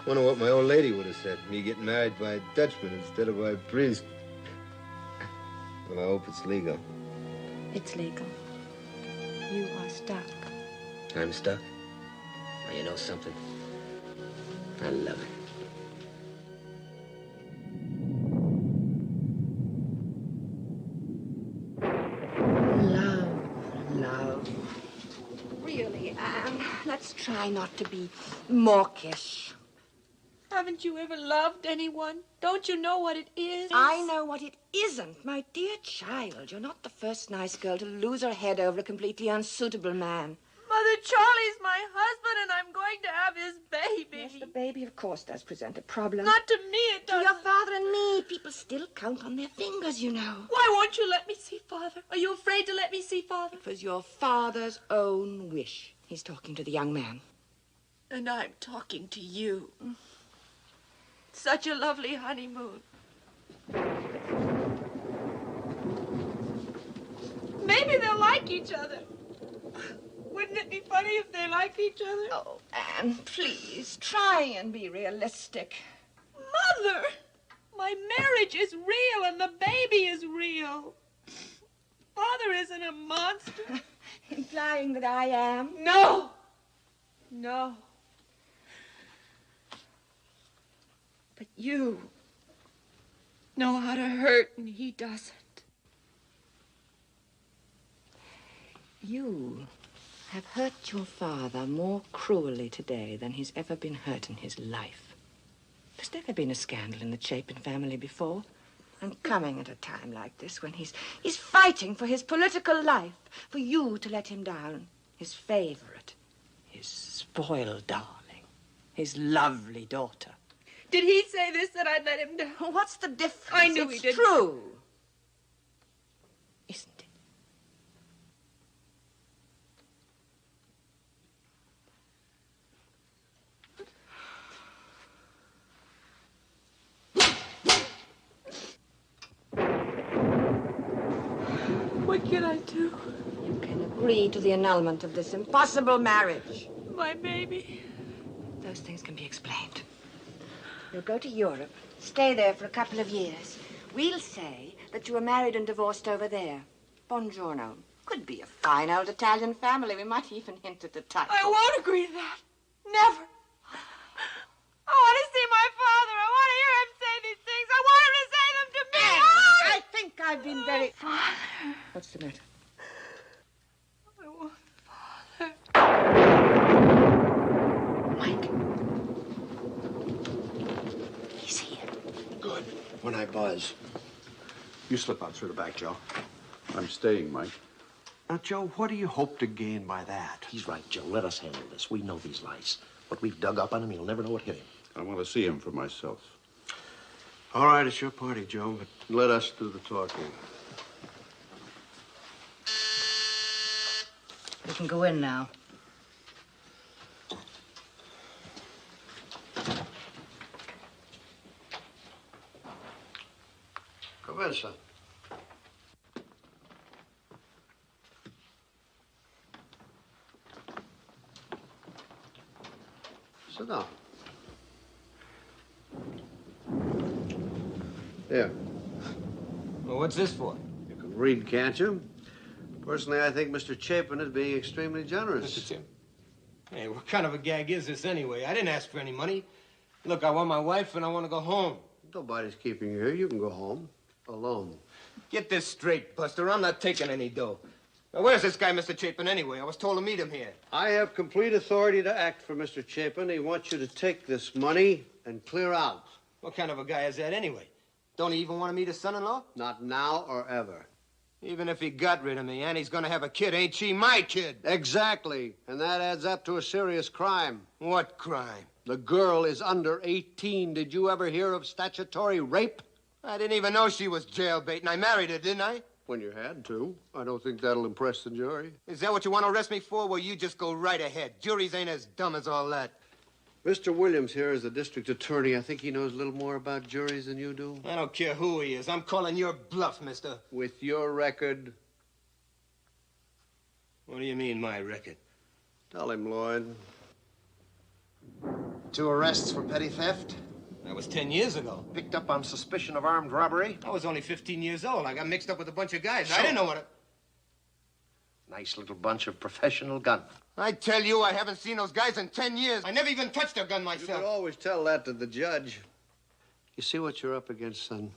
[SPEAKER 17] Wonder what my old lady would have said. Me getting married by a Dutchman instead of by a priest. Well, I hope it's legal.
[SPEAKER 6] It's legal. You are stuck.
[SPEAKER 17] I'm stuck? Well, you know something? I love it.
[SPEAKER 5] Love. Really, Anne, let's try not to be mawkish.
[SPEAKER 22] Haven't you ever loved anyone? Don't you know what it is?
[SPEAKER 5] I know what it isn't. My dear child, you're not the first nice girl to lose her head over a completely unsuitable man.
[SPEAKER 22] Mother, Charlie's my husband, and I'm going to have his baby.
[SPEAKER 5] Yes, the baby, of course, does present a problem.
[SPEAKER 22] Not to me, it
[SPEAKER 5] To
[SPEAKER 22] doesn't.
[SPEAKER 5] your father and me, people still count on their fingers, you know.
[SPEAKER 22] Why won't you let me see Father? Are you afraid to let me see Father?
[SPEAKER 5] It was your father's own wish. He's talking to the young man.
[SPEAKER 22] And I'm talking to you. Such a lovely honeymoon. Maybe they'll like each other. Wouldn't it be funny if they liked each other?
[SPEAKER 5] Oh, Anne, please, try and be realistic.
[SPEAKER 22] Mother! My marriage is real and the baby is real. Father isn't a monster.
[SPEAKER 5] Implying that I am?
[SPEAKER 22] No! No. But you know how to hurt and he doesn't.
[SPEAKER 5] You have hurt your father more cruelly today than he's ever been hurt in his life. There's never been a scandal in the Chapin family before. And coming at a time like this when he's fighting for his political life, for you to let him down. His favorite, his spoiled darling, his lovely daughter.
[SPEAKER 22] Did he say this, that I'd let him down?
[SPEAKER 5] What's the difference?
[SPEAKER 22] I knew he
[SPEAKER 5] It's
[SPEAKER 22] did.
[SPEAKER 5] true. Isn't it?
[SPEAKER 22] What can I do?
[SPEAKER 5] You can agree to the annulment of this impossible marriage.
[SPEAKER 22] My baby.
[SPEAKER 5] Those things can be explained. You'll go to Europe, stay there for a couple of years. We'll say that you were married and divorced over there. Buongiorno. Could be a fine old Italian family. We might even hint at the title.
[SPEAKER 22] I won't agree to that. Never. I want to see my father. I want to hear him say these things. I want him to say them to me.
[SPEAKER 5] I think I've been very...
[SPEAKER 22] Father.
[SPEAKER 5] What's the matter?
[SPEAKER 22] I want Father.
[SPEAKER 5] Mike. He's here.
[SPEAKER 3] Good. When I buzz.
[SPEAKER 10] You slip out through the back, Joe. I'm staying, Mike.
[SPEAKER 3] Now, Joe, what do you hope to gain by that?
[SPEAKER 1] He's right, Joe. Let us handle this. We know these lies. What we've dug up on him, he'll never know what hit him.
[SPEAKER 10] I want to see him for myself.
[SPEAKER 3] All right, it's your party, Joe, but let us do the talking.
[SPEAKER 19] You can go in now.
[SPEAKER 3] Come in, son. Sit down. Here.
[SPEAKER 2] Well, what's this for?
[SPEAKER 3] You can read, can't you? Personally, I think Mr. Chapin is being extremely generous.
[SPEAKER 2] Mr. Chapin? Hey, what kind of a gag is this anyway? I didn't ask for any money. Look, I want my wife and I want to go home.
[SPEAKER 3] Nobody's keeping you here. You can go home. Alone.
[SPEAKER 2] Get this straight, Buster. I'm not taking any dough. Now, where's this guy, Mr. Chapin, anyway? I was told to meet him here.
[SPEAKER 3] I have complete authority to act for Mr. Chapin. He wants you to take this money and clear out.
[SPEAKER 2] What kind of a guy is that anyway? Don't he even want to meet his son-in-law?
[SPEAKER 3] Not now or ever.
[SPEAKER 2] Even if he got rid of me, Annie's gonna have a kid. Ain't she my kid?
[SPEAKER 3] Exactly. And that adds up to a serious crime.
[SPEAKER 2] What crime?
[SPEAKER 3] The girl is under 18. Did you ever hear of statutory rape?
[SPEAKER 2] I didn't even know she was jailbait, and I married her, didn't I?
[SPEAKER 3] When you had to. I don't think that'll impress the jury.
[SPEAKER 2] Is that what you want to arrest me for? Well, you just go right ahead. Juries ain't as dumb as all that.
[SPEAKER 3] Mr. Williams here is the district attorney. I think he knows a little more about juries than you do.
[SPEAKER 2] I don't care who he is. I'm calling your bluff, mister.
[SPEAKER 3] With your record.
[SPEAKER 2] What do you mean, my record?
[SPEAKER 3] Tell him, Lloyd.
[SPEAKER 1] 2 arrests for petty theft.
[SPEAKER 2] That was 10 years ago.
[SPEAKER 1] Picked up on suspicion of armed robbery.
[SPEAKER 2] I was only 15 years old. I got mixed up with a bunch of guys. I didn't know what it...
[SPEAKER 1] Nice little bunch of professional gunmen.
[SPEAKER 2] I tell you, I haven't seen those guys in 10 years. I never even touched a gun
[SPEAKER 3] You
[SPEAKER 2] myself.
[SPEAKER 3] could always tell that to the judge. You see what you're up against, son?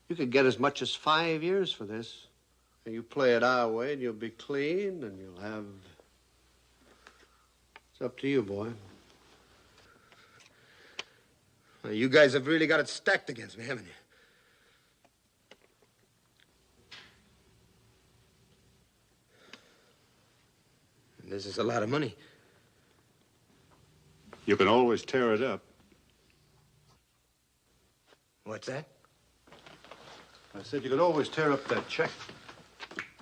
[SPEAKER 3] You could get as much as 5 years for this. And you play it our way, and you'll be clean, and you'll have... It's up to you, boy.
[SPEAKER 2] Well, you guys have really got it stacked against me, haven't you? And this is a lot of money.
[SPEAKER 10] You can always tear it up.
[SPEAKER 2] What's that?
[SPEAKER 10] I said you could always tear up that check.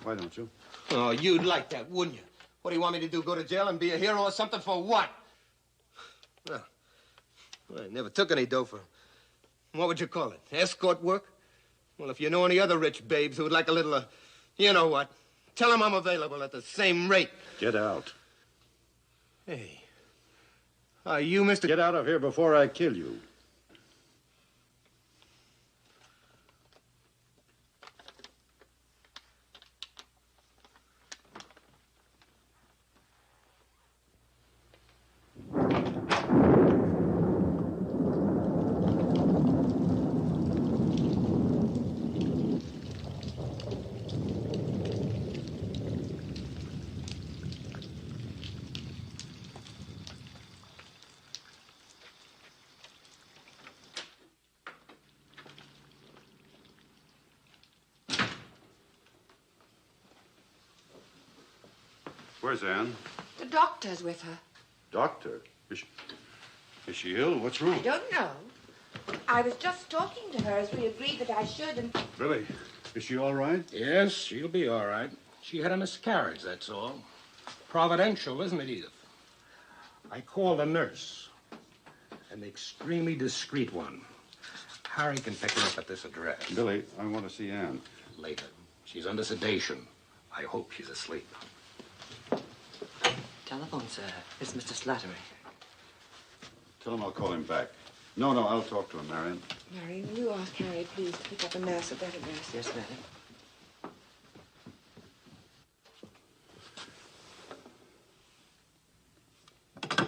[SPEAKER 10] Why don't you?
[SPEAKER 2] Oh, you'd like that, wouldn't you? What do you want me to do, go to jail and be a hero or something for what? Well, I never took any dough for... What would you call it? Escort work? Well, if you know any other rich babes who would like a little, you know what, tell them I'm available at the same rate.
[SPEAKER 10] Get out.
[SPEAKER 2] Hey, are you Mr...
[SPEAKER 10] Get out of here before I kill you. Where's Anne?
[SPEAKER 5] The doctor's with her.
[SPEAKER 10] Doctor? Is she ill? What's wrong?
[SPEAKER 5] I don't know. I was just talking to her as we agreed that I should, and...
[SPEAKER 10] Billy, is she all right?
[SPEAKER 16] Yes, she'll be all right. She had a miscarriage, that's all. Providential, isn't it, Edith? I called a nurse. An extremely discreet one. Harry can pick her up at this address.
[SPEAKER 10] Billy, I want to see Anne.
[SPEAKER 16] Later. She's under sedation. I hope she's asleep.
[SPEAKER 19] Telephone, sir. It's Mr. Slattery.
[SPEAKER 10] Tell him I'll call him back. No, I'll talk to him, Marion.
[SPEAKER 5] Mary, will you ask Harry, please, to pick up a nurse at that address?
[SPEAKER 19] Yes, madam.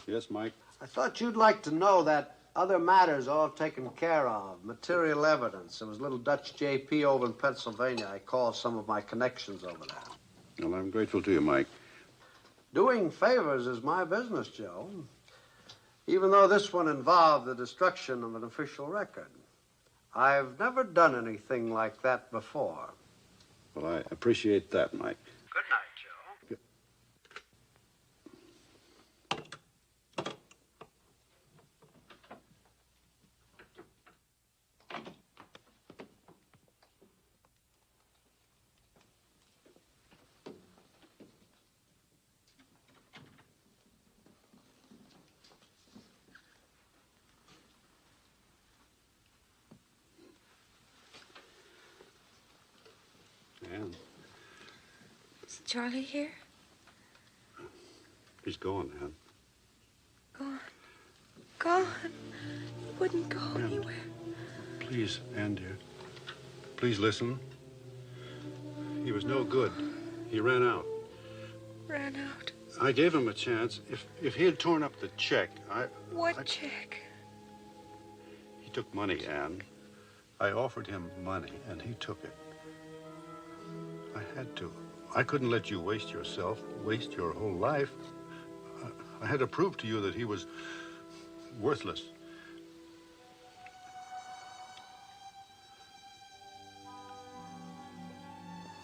[SPEAKER 10] Yes, Mike?
[SPEAKER 3] I thought you'd like to know that other matters all taken care of. Material evidence. There was little Dutch JP over in Pennsylvania. I called some of my connections over there.
[SPEAKER 10] Well, I'm grateful to you, Mike.
[SPEAKER 3] Doing favors is my business, Joe. Even though this one involved the destruction of an official record. I've never done anything like that before.
[SPEAKER 10] Well, I appreciate that, Mike.
[SPEAKER 3] Good night, Joe.
[SPEAKER 10] Anne,
[SPEAKER 6] Is Charlie here?
[SPEAKER 10] he's gone, Anne.
[SPEAKER 6] Gone. Gone. He wouldn't go anywhere.
[SPEAKER 10] Please, Anne, dear. Please listen. He was no good. He ran out.
[SPEAKER 6] Ran out.
[SPEAKER 10] I gave him a chance. If he had torn up the check,
[SPEAKER 6] What check?
[SPEAKER 10] He took money, Anne. I offered him money, and he took it. I had to. I couldn't let you waste yourself, waste your whole life. I had to prove to you that he was worthless.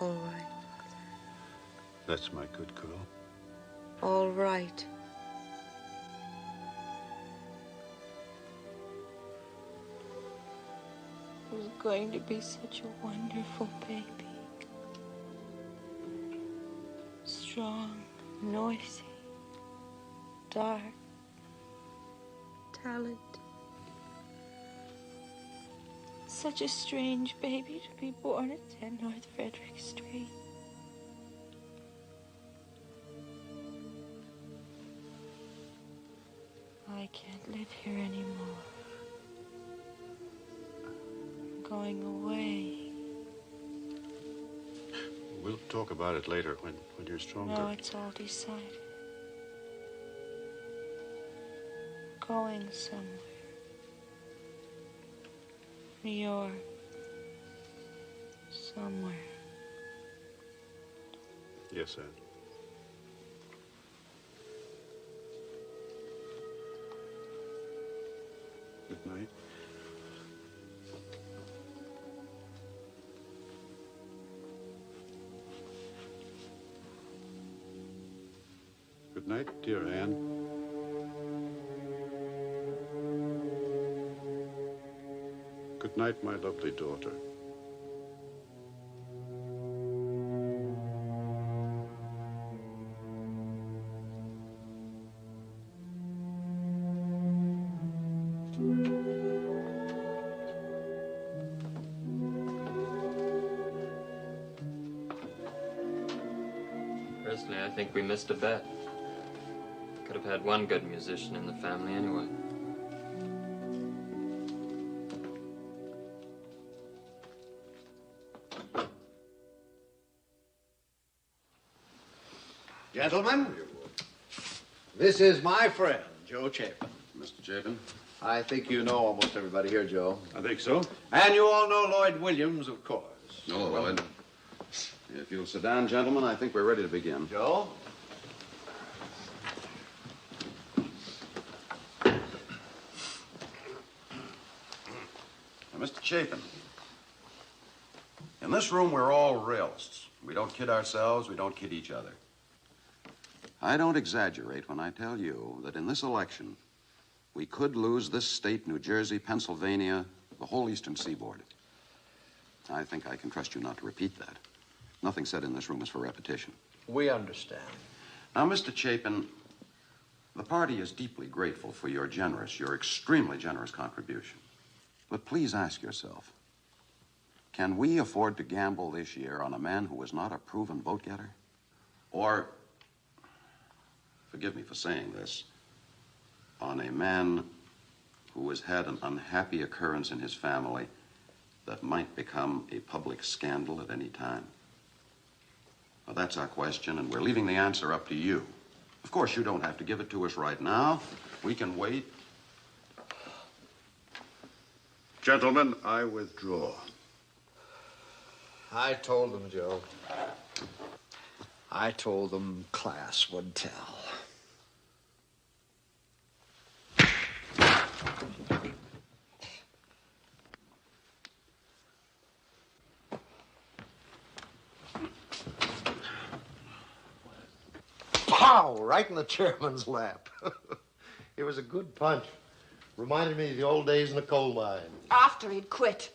[SPEAKER 6] All right.
[SPEAKER 10] That's my good girl.
[SPEAKER 6] All right. It was going to be such a wonderful baby. Strong, noisy, dark, talented. Such a strange baby to be born at 10 North Frederick Street. I can't live here anymore. I'm going away.
[SPEAKER 10] We'll talk about it later when you're stronger.
[SPEAKER 6] No, it's all decided. Going somewhere. New York. Somewhere.
[SPEAKER 10] Yes, Anne. Good night. Good night, dear Anne. Good night, my lovely daughter.
[SPEAKER 8] Personally, I think we missed a bet. Could have had one good musician in the family anyway.
[SPEAKER 3] Gentlemen, this is my friend, Joe Chapin.
[SPEAKER 10] Mr. Chapin?
[SPEAKER 3] I think you know almost everybody here, Joe.
[SPEAKER 10] I think so.
[SPEAKER 3] And you all know Lloyd Williams, of course.
[SPEAKER 4] Hello, Lloyd. If you'll sit down, gentlemen, I think we're ready to begin.
[SPEAKER 3] Joe?
[SPEAKER 4] Now, Mr. Chapin, in this room, we're all realists. We don't kid ourselves, we don't kid each other. I don't exaggerate when I tell you that in this election, we could lose this state, New Jersey, Pennsylvania, the whole eastern seaboard. I think I can trust you not to repeat that. Nothing said in this room is for repetition.
[SPEAKER 3] We understand.
[SPEAKER 4] Now, Mr. Chapin, the party is deeply grateful for your extremely generous contribution. But please ask yourself, can we afford to gamble this year on a man who is not a proven vote-getter? Or, forgive me for saying this, on a man who has had an unhappy occurrence in his family that might become a public scandal at any time? Well, that's our question, and we're leaving the answer up to you. Of course, you don't have to give it to us right now. We can wait.
[SPEAKER 10] Gentlemen, I withdraw.
[SPEAKER 3] I told them, Joe. I told them class would tell.
[SPEAKER 1] Pow! Right in the chairman's lap. It was a good punch. Reminded me of the old days in the coal mine.
[SPEAKER 5] After he'd quit.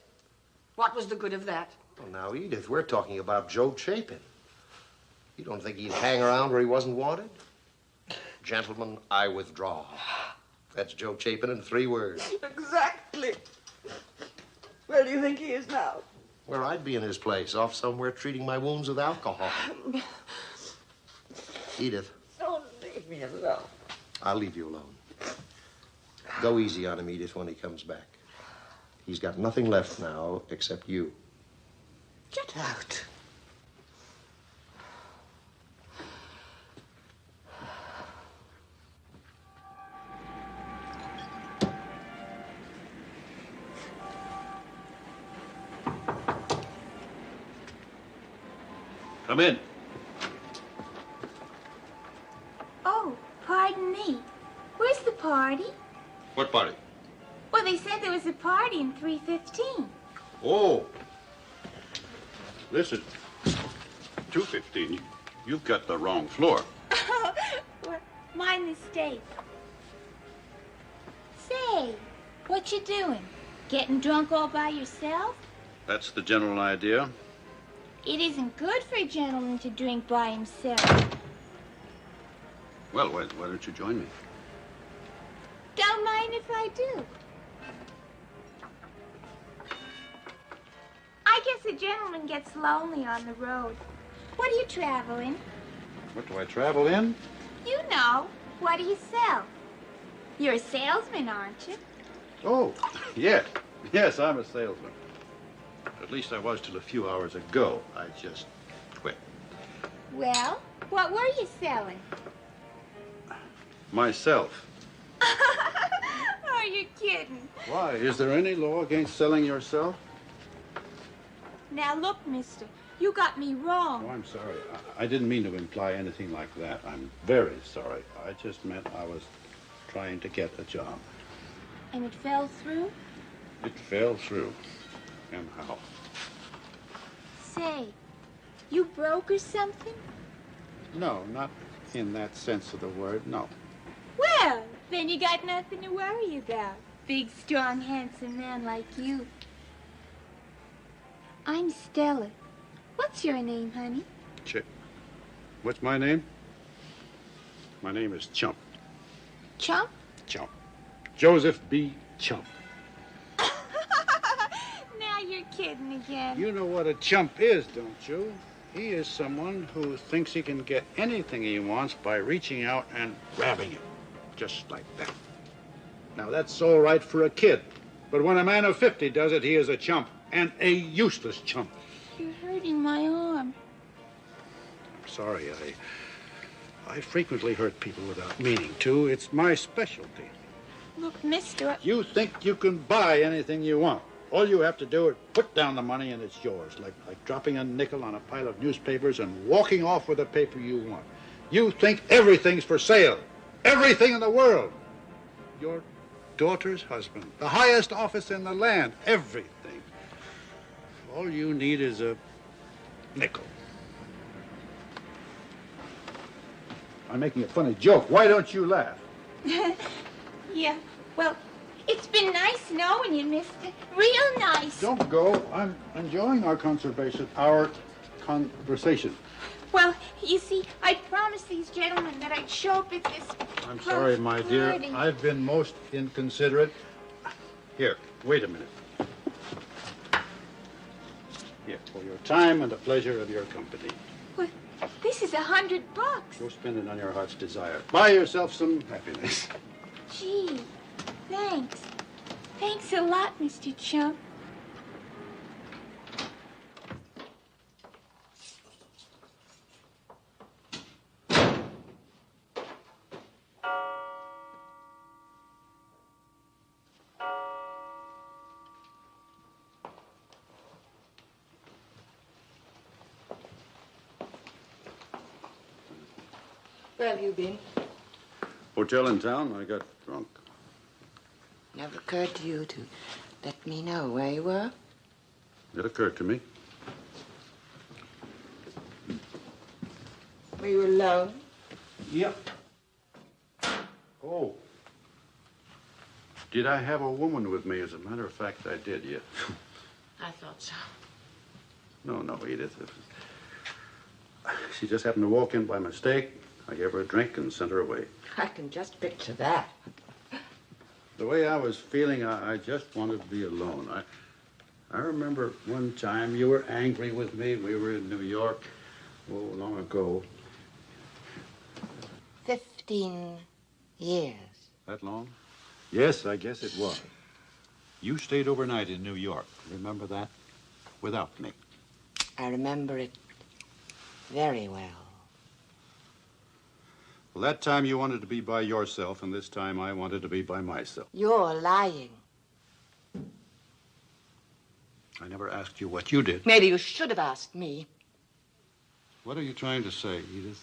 [SPEAKER 5] What was the good of that?
[SPEAKER 1] Well, now, Edith, we're talking about Joe Chapin. You don't think he'd hang around where he wasn't wanted? Gentlemen, I withdraw. That's Joe Chapin in 3 words.
[SPEAKER 22] Exactly. Where do you think he is now?
[SPEAKER 1] Where I'd be in his place, off somewhere treating my wounds with alcohol. Edith.
[SPEAKER 22] Don't leave me alone.
[SPEAKER 1] I'll leave you alone. Go easy on him, Edith, when he comes back. He's got nothing left now except you.
[SPEAKER 22] Get out.
[SPEAKER 10] Come in.
[SPEAKER 15] Oh, pardon me. Where's the party?
[SPEAKER 10] What party?
[SPEAKER 15] Well, they said there was a party in 315.
[SPEAKER 10] Oh. Listen, 215, you've got the wrong floor.
[SPEAKER 15] Well, my mistake. Say, what you doing? Getting drunk all by yourself?
[SPEAKER 10] That's the general idea.
[SPEAKER 15] It isn't good for a gentleman to drink by himself.
[SPEAKER 10] Well, why don't you join me?
[SPEAKER 15] Don't mind if I do. I guess a gentleman gets lonely on the road. What are you traveling?
[SPEAKER 10] What do I travel in?
[SPEAKER 15] You know. What do you sell? You're a salesman, aren't you?
[SPEAKER 10] Oh, yes. Yes, I'm a salesman. At least I was till a few hours ago. I just quit.
[SPEAKER 15] Well, what were you selling?
[SPEAKER 10] Myself.
[SPEAKER 15] Are you kidding?
[SPEAKER 10] Why? Is there any law against selling yourself?
[SPEAKER 15] Now look, mister, you got me wrong.
[SPEAKER 10] Oh, I'm sorry. I didn't mean to imply anything like that. I'm very sorry. I just meant I was trying to get a job.
[SPEAKER 15] And it fell through?
[SPEAKER 10] It fell through. And how?
[SPEAKER 15] Say, you broke or something?
[SPEAKER 10] No, not in that sense of the word, no.
[SPEAKER 15] Well, then you got nothing to worry about. Big, strong, handsome man like you. I'm Stella. What's your name, honey?
[SPEAKER 10] What's my name? My name is Chump.
[SPEAKER 15] Chump?
[SPEAKER 10] Chump. Joseph B. Chump.
[SPEAKER 15] Now you're kidding again.
[SPEAKER 10] You know what a chump is, don't you? He is someone who thinks he can get anything he wants by reaching out and grabbing it. Just like that. Now, that's all right for a kid. But when a man of 50 does it, he is a chump. And a useless chump.
[SPEAKER 15] You're hurting my arm.
[SPEAKER 10] I'm sorry, I frequently hurt people without meaning to. It's my specialty.
[SPEAKER 15] Look, mister...
[SPEAKER 10] You think you can buy anything you want. All you have to do is put down the money and it's yours. Like dropping a nickel on a pile of newspapers and walking off with the paper you want. You think everything's for sale. Everything in the world. Your daughter's husband. The highest office in the land. Everything. All you need is a nickel. I'm making a funny joke. Why don't you laugh?
[SPEAKER 15] Yeah, well, it's been nice knowing you, mister. Real nice.
[SPEAKER 10] Don't go. I'm enjoying our conversation.
[SPEAKER 15] Well, you see, I promised these gentlemen that I'd show up at this...
[SPEAKER 10] I'm sorry, my dear.
[SPEAKER 15] party.
[SPEAKER 10] I've been most inconsiderate. Here, wait a minute. Here, for your time and the pleasure of your company.
[SPEAKER 15] Well, this is $100.
[SPEAKER 10] Go spend it on your heart's desire. Buy yourself some happiness.
[SPEAKER 15] Gee, thanks. Thanks a lot, Mr. Chump.
[SPEAKER 5] Where have you been?
[SPEAKER 10] Hotel in town. I got drunk.
[SPEAKER 5] Never occurred to you to let me know where you were?
[SPEAKER 10] It occurred to me.
[SPEAKER 5] Were you alone?
[SPEAKER 10] Yep. Oh. Did I have a woman with me? As a matter of fact, I did, yes.
[SPEAKER 5] I thought so.
[SPEAKER 10] No, Edith. She just happened to walk in by mistake. I gave her a drink and sent her away.
[SPEAKER 5] I can just picture that.
[SPEAKER 10] The way I was feeling, I just wanted to be alone. I remember one time you were angry with me. We were in New York, long ago.
[SPEAKER 5] 15 years.
[SPEAKER 10] That long? Yes, I guess it was. You stayed overnight in New York. Remember that? Without me.
[SPEAKER 5] I remember it very well.
[SPEAKER 10] Well, that time you wanted to be by yourself, and this time I wanted to be by myself.
[SPEAKER 5] You're lying.
[SPEAKER 10] I never asked you what you did.
[SPEAKER 5] Maybe you should have asked me.
[SPEAKER 10] What are you trying to say, Edith?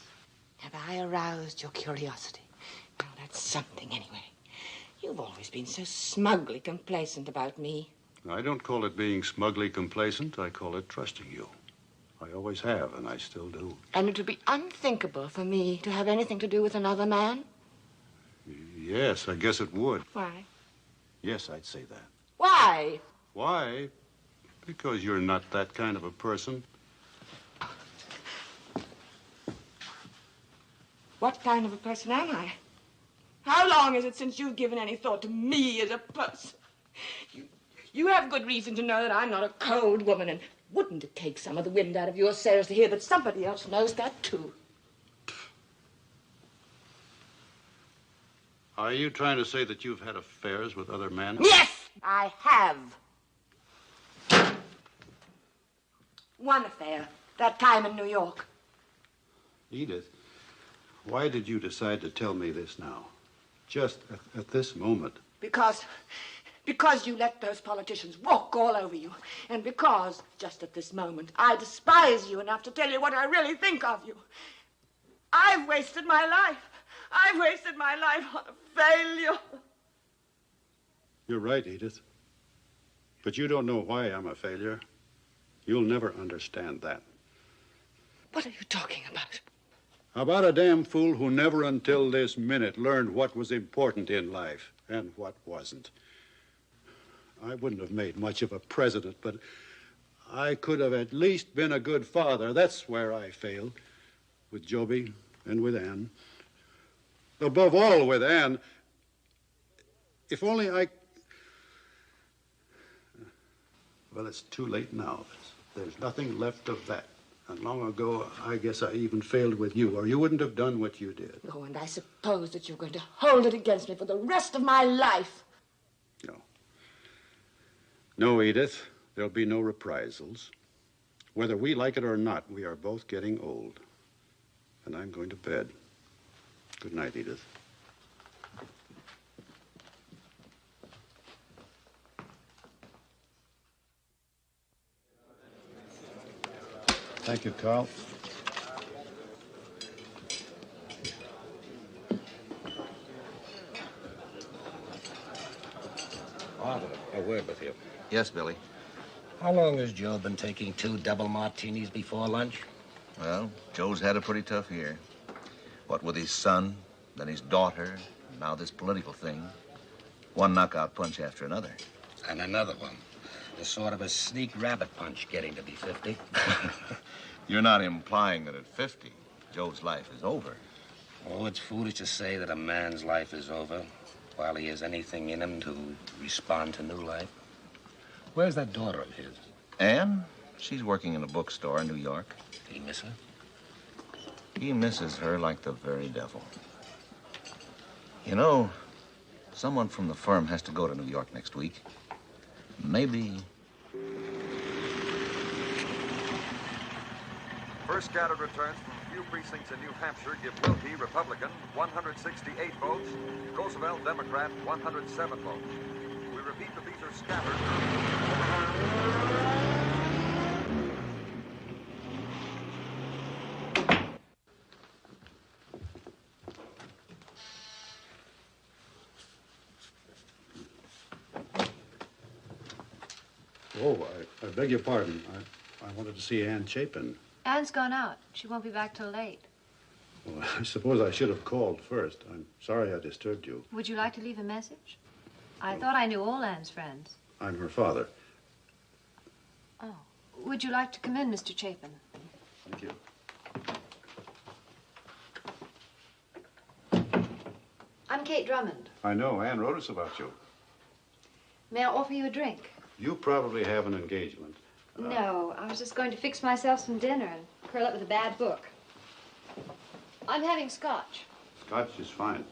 [SPEAKER 5] Have I aroused your curiosity? Well, that's something anyway. You've always been so smugly complacent about me.
[SPEAKER 10] I don't call it being smugly complacent. I call it trusting you. I always have, and I still do.
[SPEAKER 5] And it would be unthinkable for me to have anything to do with another man?
[SPEAKER 10] Yes, I guess it would.
[SPEAKER 5] Why?
[SPEAKER 10] Yes, I'd say that.
[SPEAKER 5] Why?
[SPEAKER 10] Why? Because you're not that kind of a person.
[SPEAKER 5] What kind of a person am I? How long is it since you've given any thought to me as a person? You have good reason to know that I'm not a cold woman, and wouldn't it take some of the wind out of your sails to hear that somebody else knows that, too?
[SPEAKER 10] Are you trying to say that you've had affairs with other men?
[SPEAKER 5] Yes, I have. One affair, that time in New York.
[SPEAKER 10] Edith, why did you decide to tell me this now? Just at this moment.
[SPEAKER 5] Because you let those politicians walk all over you. And because, just at this moment, I despise you enough to tell you what I really think of you. I've wasted my life. I've wasted my life on a failure.
[SPEAKER 10] You're right, Edith. But you don't know why I'm a failure. You'll never understand that.
[SPEAKER 5] What are you talking about?
[SPEAKER 10] About a damn fool who never until this minute learned what was important in life and what wasn't. I wouldn't have made much of a president, but I could have at least been a good father. That's where I failed. With Joby and with Anne. Above all, with Anne. If only I... Well, it's too late now. There's nothing left of that. And long ago, I guess I even failed with you, or you wouldn't have done what you did.
[SPEAKER 5] Oh, and I suppose that you're going to hold it against me for the rest of my life.
[SPEAKER 10] No, Edith, there'll be no reprisals. Whether we like it or not, we are both getting old. And I'm going to bed. Good night, Edith. Thank you, Carl.
[SPEAKER 9] Arthur, a word with you.
[SPEAKER 11] Yes, Billy.
[SPEAKER 9] How long has Joe been taking 2 double martinis before lunch?
[SPEAKER 11] Well, Joe's had a pretty tough year. What with his son, then his daughter, now this political thing. One knockout punch after another.
[SPEAKER 9] And another one. It's sort of a sneak rabbit punch getting to be 50.
[SPEAKER 11] You're not implying that at 50, Joe's life is over.
[SPEAKER 9] Oh, it's foolish to say that a man's life is over while he has anything in him to respond to new life. Where's that daughter of his?
[SPEAKER 11] Anne? She's working in a bookstore in New York.
[SPEAKER 9] Did he miss her?
[SPEAKER 11] He misses her like the very devil. You know, someone from the firm has to go to New York next week. Maybe...
[SPEAKER 12] First scattered returns from a few precincts in New Hampshire give Wilkie, Republican, 168 votes, Roosevelt, Democrat, 107 votes. We repeat that these are scattered.
[SPEAKER 10] Oh, I beg your pardon. I wanted to see Anne Chapin.
[SPEAKER 6] Anne's gone out. She won't be back till late.
[SPEAKER 10] Well, I suppose I should have called first. I'm sorry I disturbed you.
[SPEAKER 6] Would you like to leave a message? I thought I knew all Anne's friends.
[SPEAKER 10] I'm her father.
[SPEAKER 6] Oh. Would you like to come in, Mr. Chapin?
[SPEAKER 10] Thank you.
[SPEAKER 6] I'm Kate Drummond.
[SPEAKER 10] I know. Anne wrote us about you.
[SPEAKER 6] May I offer you a drink?
[SPEAKER 10] You probably have an engagement.
[SPEAKER 6] No, I was just going to fix myself some dinner and curl up with a bad book. I'm having scotch.
[SPEAKER 10] Scotch is fine.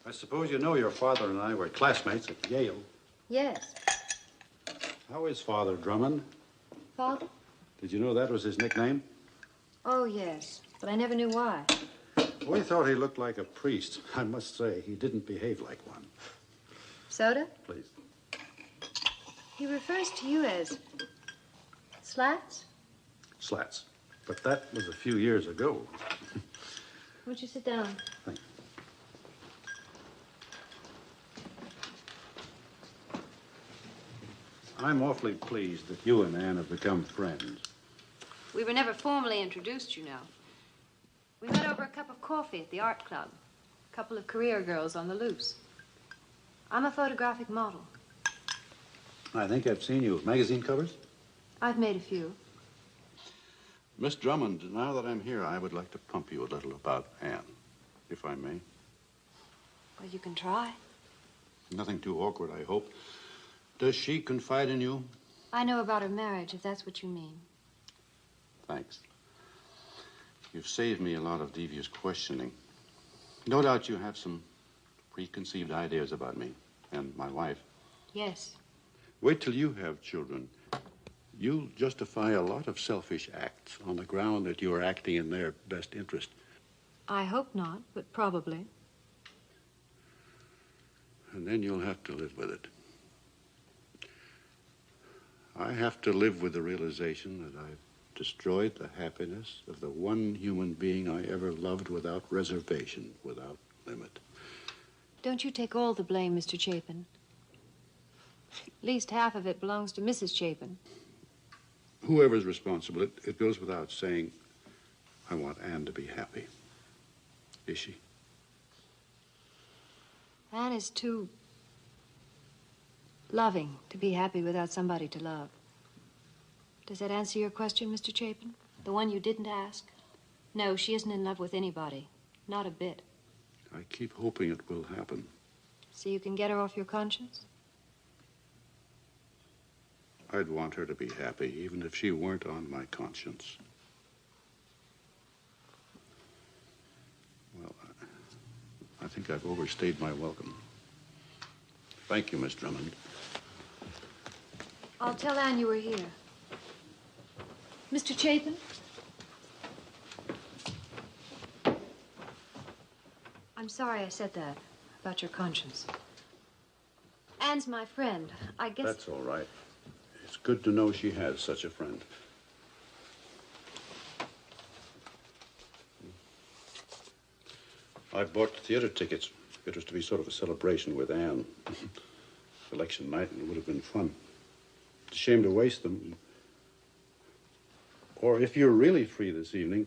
[SPEAKER 10] I suppose you know your father and I were classmates at Yale.
[SPEAKER 6] Yes.
[SPEAKER 10] How is Father Drummond?
[SPEAKER 6] Father?
[SPEAKER 10] Did you know that was his nickname?
[SPEAKER 6] Oh, yes. But I never knew why.
[SPEAKER 10] We thought he looked like a priest. I must say, he didn't behave like one.
[SPEAKER 6] Soda?
[SPEAKER 10] Please.
[SPEAKER 6] He refers to you as Slats?
[SPEAKER 10] Slats. But that was a few years ago.
[SPEAKER 6] Won't you sit down?
[SPEAKER 10] Thanks. I'm awfully pleased that you and Anne have become friends.
[SPEAKER 6] We were never formally introduced, you know. We met over a cup of coffee at the art club. A couple of career girls on the loose. I'm a photographic model.
[SPEAKER 10] I think I've seen you with magazine covers.
[SPEAKER 6] I've made a few.
[SPEAKER 10] Miss Drummond, now that I'm here, I would like to pump you a little about Anne, if I may.
[SPEAKER 6] Well, you can try.
[SPEAKER 10] Nothing too awkward, I hope. Does she confide in you?
[SPEAKER 6] I know about her marriage, if that's what you mean.
[SPEAKER 10] Thanks. You've saved me a lot of devious questioning. No doubt you have some preconceived ideas about me and my wife.
[SPEAKER 6] Yes.
[SPEAKER 10] Wait till you have children. You'll justify a lot of selfish acts on the ground that you are acting in their best interest.
[SPEAKER 6] I hope not, but probably.
[SPEAKER 10] And then you'll have to live with it. I have to live with the realization that I've destroyed the happiness of the one human being I ever loved without reservation, without limit.
[SPEAKER 6] Don't you take all the blame, Mr. Chapin. At least half of it belongs to Mrs. Chapin.
[SPEAKER 10] Whoever's responsible, it goes without saying, I want Anne to be happy. Is she?
[SPEAKER 6] Anne is too loving to be happy without somebody to love. Does that answer your question, Mr. Chapin? The one you didn't ask? No, she isn't in love with anybody. Not a bit.
[SPEAKER 10] I keep hoping it will happen.
[SPEAKER 6] So you can get her off your conscience?
[SPEAKER 10] I'd want her to be happy, even if she weren't on my conscience. Well, I think I've overstayed my welcome. Thank you, Miss Drummond.
[SPEAKER 6] I'll tell Anne you were here. Mr. Chapin? I'm sorry I said that about your conscience. Anne's my friend. I guess...
[SPEAKER 10] That's all right. It's good to know she has such a friend. I bought theater tickets. It was to be sort of a celebration with Anne. Election night, and it would have been fun. It's a shame to waste them. Or if you're really free this evening,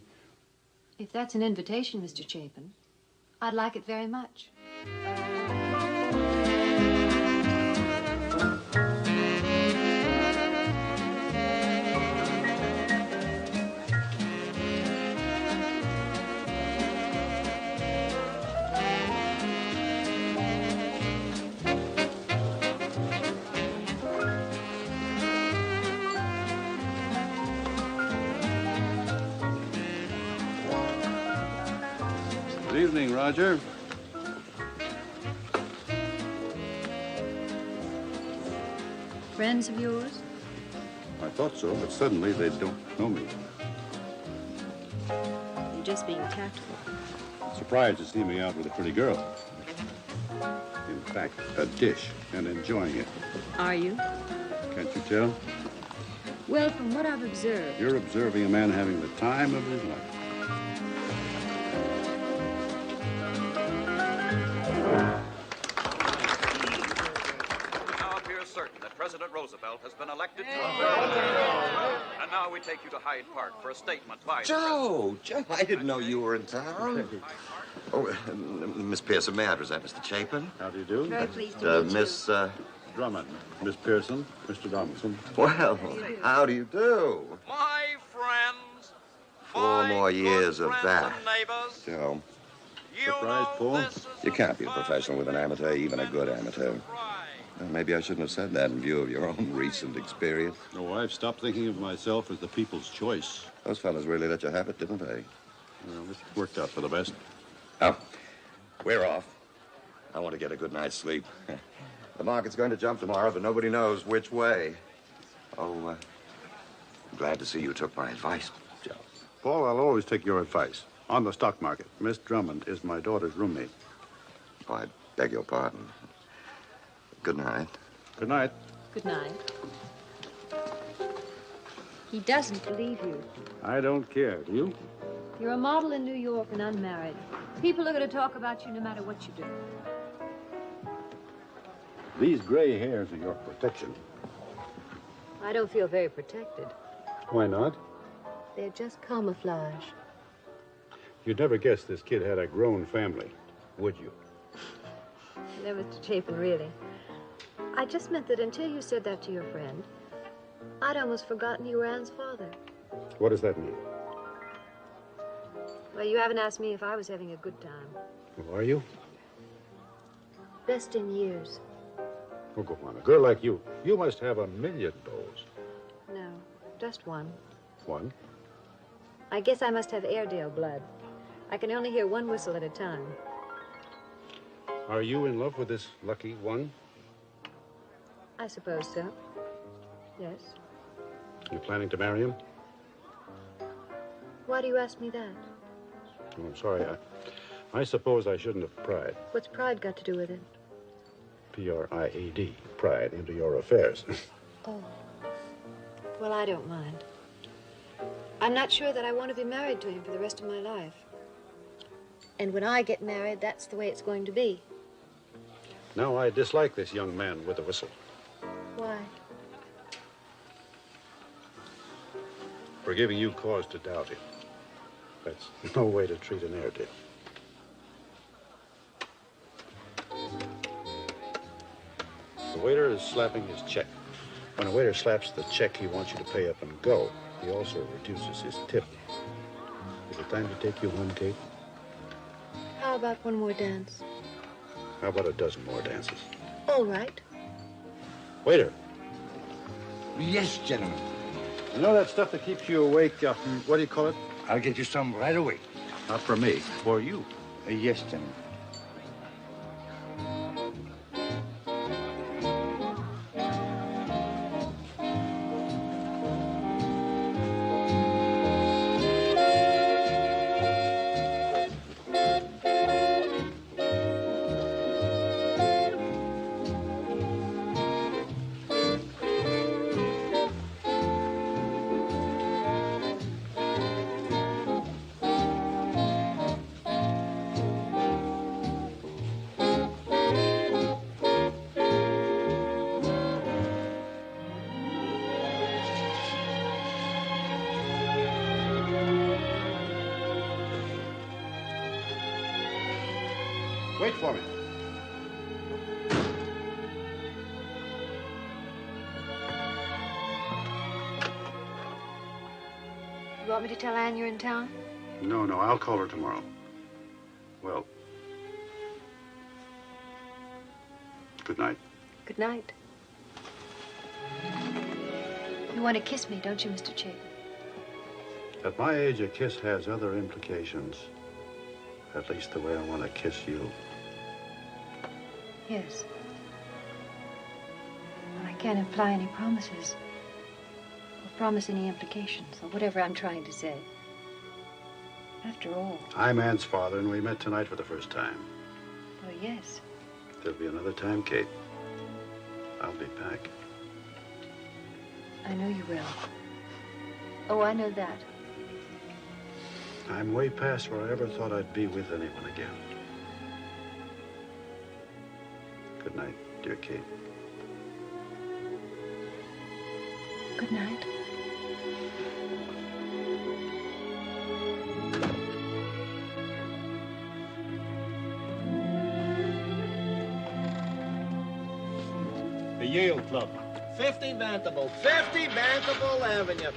[SPEAKER 13] If that's an invitation, Mr. Chapin, I'd like it very much.
[SPEAKER 10] good evening, Roger.
[SPEAKER 13] Friends of yours?
[SPEAKER 10] I thought so, but suddenly they don't know me.
[SPEAKER 13] You're just being tactful.
[SPEAKER 10] Surprised to see me out with a pretty girl. In fact, a dish, and enjoying it.
[SPEAKER 13] Are you?
[SPEAKER 10] Can't you tell?
[SPEAKER 13] Well, from what I've observed.
[SPEAKER 10] You're observing a man having the time of his life.
[SPEAKER 12] Now it appears certain that President Roosevelt has been elected to a And now we take you to Hyde Park for a statement by
[SPEAKER 1] Joe, I didn't know you were in town. Oh, Miss Pearson, may I present Mr. Chapin?
[SPEAKER 10] How do you do?
[SPEAKER 20] Very pleased to meet
[SPEAKER 1] Miss,
[SPEAKER 10] Drummond, Miss Pearson, Mr. Donaldson.
[SPEAKER 1] Well, how do you do?
[SPEAKER 12] My friends,
[SPEAKER 1] 4 more years of that.
[SPEAKER 12] neighbors,
[SPEAKER 11] Joe,
[SPEAKER 10] Surprise, Paul?
[SPEAKER 11] you can't be a professional with an amateur, even a good amateur. Well, maybe I shouldn't have said that in view of your own recent experience.
[SPEAKER 10] No, I've stopped thinking of myself as the people's choice.
[SPEAKER 11] Those fellas really let you have it, didn't they?
[SPEAKER 10] Well, this worked out for the best.
[SPEAKER 11] Oh, we're off. I want to get a good night's sleep. The market's going to jump tomorrow, but nobody knows which way. Oh, I'm glad to see you took my advice, Joe.
[SPEAKER 10] Paul, I'll always take your advice. On the stock market, Miss Drummond is my daughter's roommate.
[SPEAKER 11] Oh, I beg your pardon. Good night.
[SPEAKER 10] Good night.
[SPEAKER 13] Good night. He doesn't believe you.
[SPEAKER 10] I don't care, do you?
[SPEAKER 13] You're a model in New York and unmarried. People are going to talk about you no matter what you do.
[SPEAKER 10] These gray hairs are your protection.
[SPEAKER 13] I don't feel very protected.
[SPEAKER 10] Why not?
[SPEAKER 13] They're just camouflage.
[SPEAKER 10] You'd never guess this kid had a grown family, would you?
[SPEAKER 13] No, Mr. Chapin, really. I just meant that until you said that to your friend, I'd almost forgotten you were Anne's father.
[SPEAKER 10] What does that mean?
[SPEAKER 13] Well, you haven't asked me if I was having a good time.
[SPEAKER 10] Oh, are you?
[SPEAKER 13] Best in years.
[SPEAKER 10] Oh, go on. A girl like you must have a million beaux.
[SPEAKER 13] No, just one.
[SPEAKER 10] One?
[SPEAKER 13] I guess I must have Airedale blood. I can only hear one whistle at a time.
[SPEAKER 10] Are you in love with this lucky one?
[SPEAKER 13] I suppose so. Yes.
[SPEAKER 10] You planning to marry him?
[SPEAKER 13] Why do you ask me that?
[SPEAKER 10] Oh, I'm sorry. I suppose I shouldn't have pried.
[SPEAKER 13] What's pride got to do with it?
[SPEAKER 10] P-R-I-A-D. Pried into your affairs.
[SPEAKER 13] Oh. Well, I don't mind. I'm not sure that I want to be married to him for the rest of my life. And when I get married, that's the way it's going to be.
[SPEAKER 10] Now I dislike this young man with the whistle.
[SPEAKER 13] Why?
[SPEAKER 10] For giving you cause to doubt him. That's no way to treat an Airedale. The waiter is slapping his check. When a waiter slaps the check, he wants you to pay up and go. He also reduces his tip. Is it time to take you home, Kate?
[SPEAKER 13] How about one more dance?
[SPEAKER 10] How about a dozen more dances?
[SPEAKER 13] All right.
[SPEAKER 10] Waiter.
[SPEAKER 9] Yes, gentlemen.
[SPEAKER 10] You know that stuff that keeps you awake, what do you call it?
[SPEAKER 9] I'll get you some right away.
[SPEAKER 10] Not for me, for you.
[SPEAKER 9] Yes, gentlemen.
[SPEAKER 10] Wait for me.
[SPEAKER 13] You want me to tell Anne you're in town?
[SPEAKER 10] No, I'll call her tomorrow. Well, good night.
[SPEAKER 13] Good night. You want to kiss me, don't you, Mr. Chapin?
[SPEAKER 10] At my age, a kiss has other implications. At least the way I want to kiss you.
[SPEAKER 13] Yes. Well, I can't imply any promises. Or promise any implications, or whatever I'm trying to say. After all.
[SPEAKER 10] I'm Anne's father, and we met tonight for the first time.
[SPEAKER 13] Oh, yes.
[SPEAKER 10] There'll be another time, Kate. I'll be back.
[SPEAKER 13] I know you will. Oh, I know that.
[SPEAKER 10] I'm way past where I ever thought I'd be with anyone again. Good night, dear Kate.
[SPEAKER 13] Good night.
[SPEAKER 14] The Yale Club. 50 Bantable. 50 Bantable Avenue.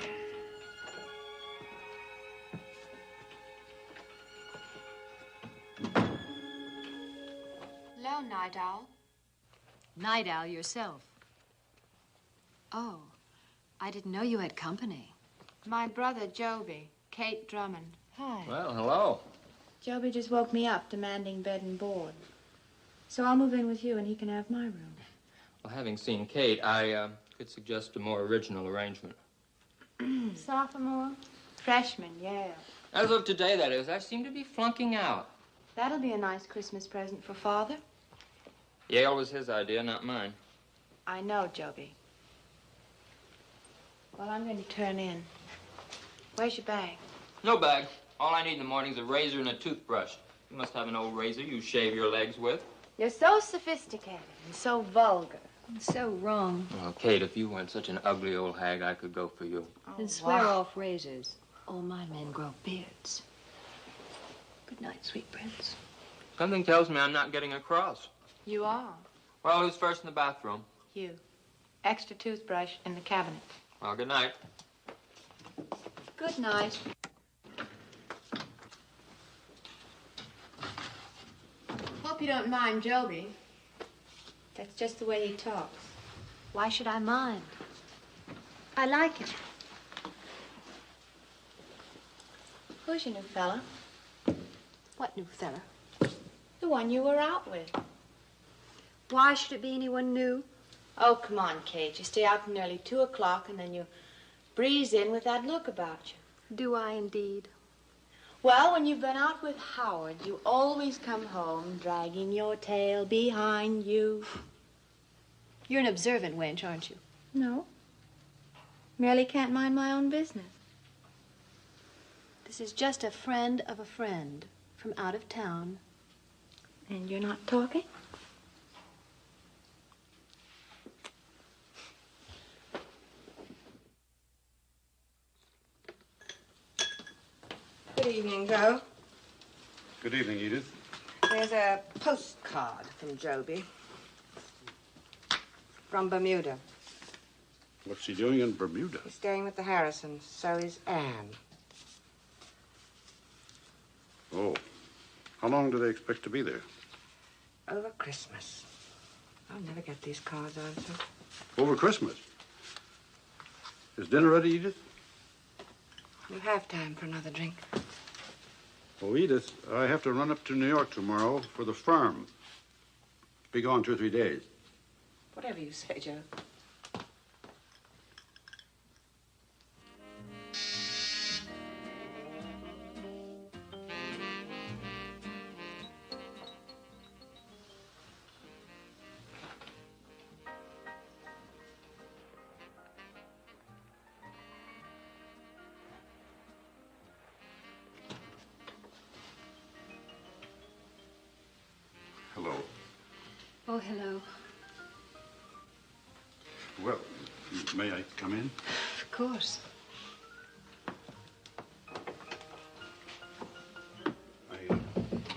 [SPEAKER 6] Hello, Night Owl.
[SPEAKER 13] Night Owl yourself. Oh, I didn't know you had company.
[SPEAKER 6] My brother, Joby, Kate Drummond. Hi.
[SPEAKER 8] Well, hello.
[SPEAKER 6] Joby just woke me up demanding bed and board. So I'll move in with you and he can have my room.
[SPEAKER 8] Well, having seen Kate, I could suggest a more original arrangement.
[SPEAKER 6] Sophomore? Freshman, Yale.
[SPEAKER 8] As of today, that is. I seem to be flunking out.
[SPEAKER 6] That'll be a nice Christmas present for Father.
[SPEAKER 8] Yale was his idea, not mine.
[SPEAKER 6] I know, Joby. Well, I'm going to turn in. Where's your bag?
[SPEAKER 8] No bag. All I need in the morning is a razor and a toothbrush. You must have an old razor you shave your legs with.
[SPEAKER 6] You're so sophisticated and so vulgar.
[SPEAKER 13] And so wrong.
[SPEAKER 8] Well, Kate, if you weren't such an ugly old hag, I could go for you.
[SPEAKER 13] And swear off razors. All my men grow beards. Good night, sweet prince.
[SPEAKER 8] Something tells me I'm not getting across.
[SPEAKER 6] You are.
[SPEAKER 8] Well, who's first in the bathroom?
[SPEAKER 6] You. Extra toothbrush in the cabinet.
[SPEAKER 8] Well, good night.
[SPEAKER 6] Good night. Hope you don't mind Joby. That's just the way he talks.
[SPEAKER 13] Why should I mind?
[SPEAKER 6] I like him. Who's your new fella?
[SPEAKER 13] What new fella?
[SPEAKER 6] The one you were out with.
[SPEAKER 13] Why should it be anyone new?
[SPEAKER 6] Oh, come on, Kate. You stay out from nearly 2 o'clock and then you breeze in with that look about you.
[SPEAKER 13] Do I indeed?
[SPEAKER 6] Well, when you've been out with Howard, you always come home dragging your tail behind you.
[SPEAKER 13] You're an observant wench, aren't you?
[SPEAKER 6] No. Merely can't mind my own business.
[SPEAKER 13] This is just a friend of a friend from out of town.
[SPEAKER 6] And you're not talking?
[SPEAKER 5] Good evening, Joe.
[SPEAKER 10] Good evening, Edith.
[SPEAKER 5] There's a postcard from Joby. From Bermuda.
[SPEAKER 10] What's he doing in Bermuda?
[SPEAKER 5] He's staying with the Harrisons. So is Anne.
[SPEAKER 10] Oh. How long do they expect to be there?
[SPEAKER 5] Over Christmas. I'll never get these cards answered.
[SPEAKER 10] Over Christmas. Is dinner ready, Edith?
[SPEAKER 5] You have time for another drink.
[SPEAKER 10] Oh, Edith, I have to run up to New York tomorrow for the farm. Be gone 2 or 3 days.
[SPEAKER 5] Whatever you say, Joe.
[SPEAKER 10] Hello.
[SPEAKER 13] Oh, hello.
[SPEAKER 10] Well, may I come in?
[SPEAKER 13] Of course.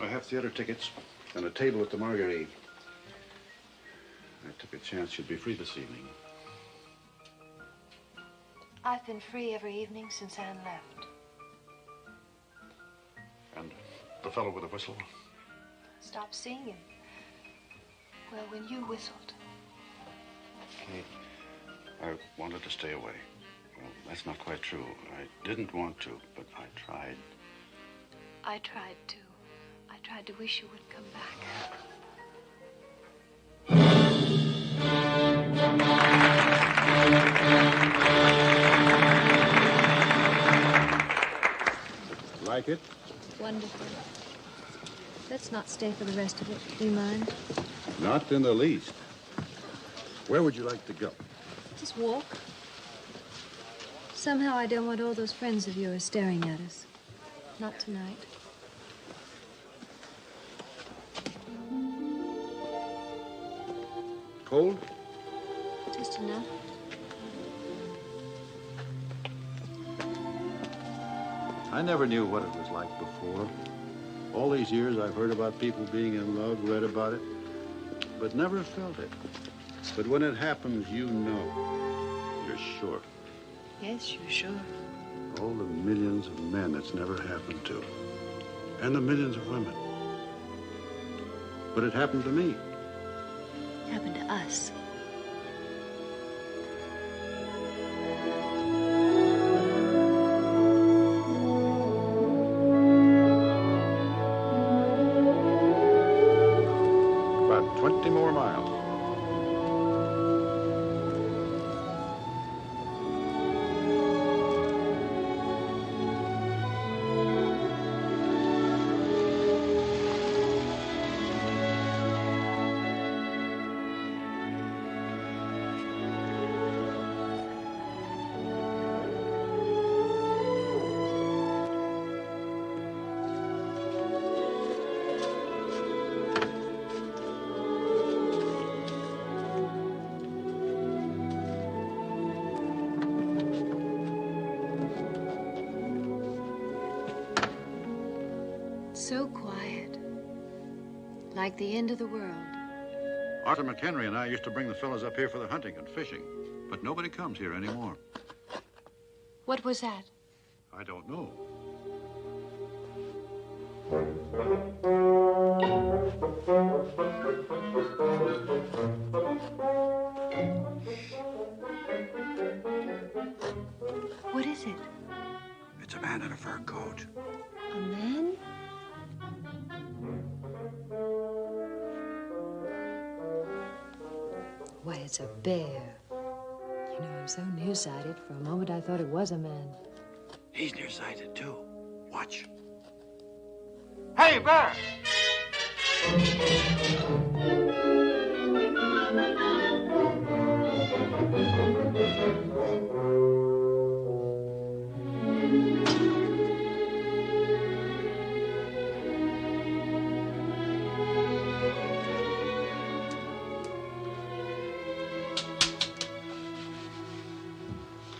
[SPEAKER 10] I have theater tickets and a table at the Marguerite. I took a chance you'd be free this evening.
[SPEAKER 13] I've been free every evening since Anne left.
[SPEAKER 10] And the fellow with the whistle?
[SPEAKER 13] Stopped seeing him. Well, when you whistled.
[SPEAKER 10] Kate, I wanted to stay away. Well, that's not quite true. I didn't want to, but I tried.
[SPEAKER 13] I tried to. I tried to wish you would come back.
[SPEAKER 10] Like it?
[SPEAKER 13] Wonderful. Let's not stay for the rest of it. Do you mind?
[SPEAKER 10] Not in the least. Where would you like to go?
[SPEAKER 13] Just walk. Somehow I don't want all those friends of yours staring at us. Not tonight.
[SPEAKER 10] Cold?
[SPEAKER 13] Just enough.
[SPEAKER 10] I never knew what it was like before. All these years I've heard about people being in love, read about it, but never felt it. But when it happens, you know. You're sure.
[SPEAKER 13] Yes, you're sure.
[SPEAKER 10] All the millions of men it's never happened to. And the millions of women. But it happened to me.
[SPEAKER 13] It happened to us.
[SPEAKER 10] About 20 more miles.
[SPEAKER 13] So quiet. Like the end of the world.
[SPEAKER 10] Arthur McHenry and I used to bring the fellows up here for the hunting and fishing, but nobody comes here anymore.
[SPEAKER 13] What was that?
[SPEAKER 10] I don't know.
[SPEAKER 13] What is it?
[SPEAKER 10] It's a man in a fur coat.
[SPEAKER 13] A man? Why, it's a bear. You know, I'm so nearsighted. For a moment, I thought it was a man.
[SPEAKER 10] He's nearsighted, too. Watch.
[SPEAKER 2] Hey, Bear!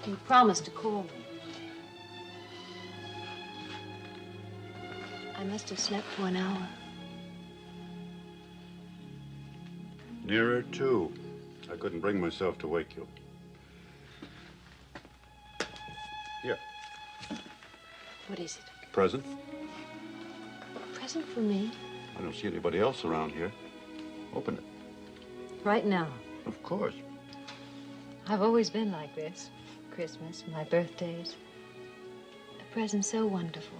[SPEAKER 13] You promised to call me. I must have slept 1 hour.
[SPEAKER 10] Nearer, too. I couldn't bring myself to wake you. Here,
[SPEAKER 13] What is it?
[SPEAKER 10] present.
[SPEAKER 13] A present for me?
[SPEAKER 10] I don't see anybody else around here. Open it.
[SPEAKER 13] Right now.
[SPEAKER 10] Of course.
[SPEAKER 13] I've always been like this. Christmas, my birthdays. A present so wonderful.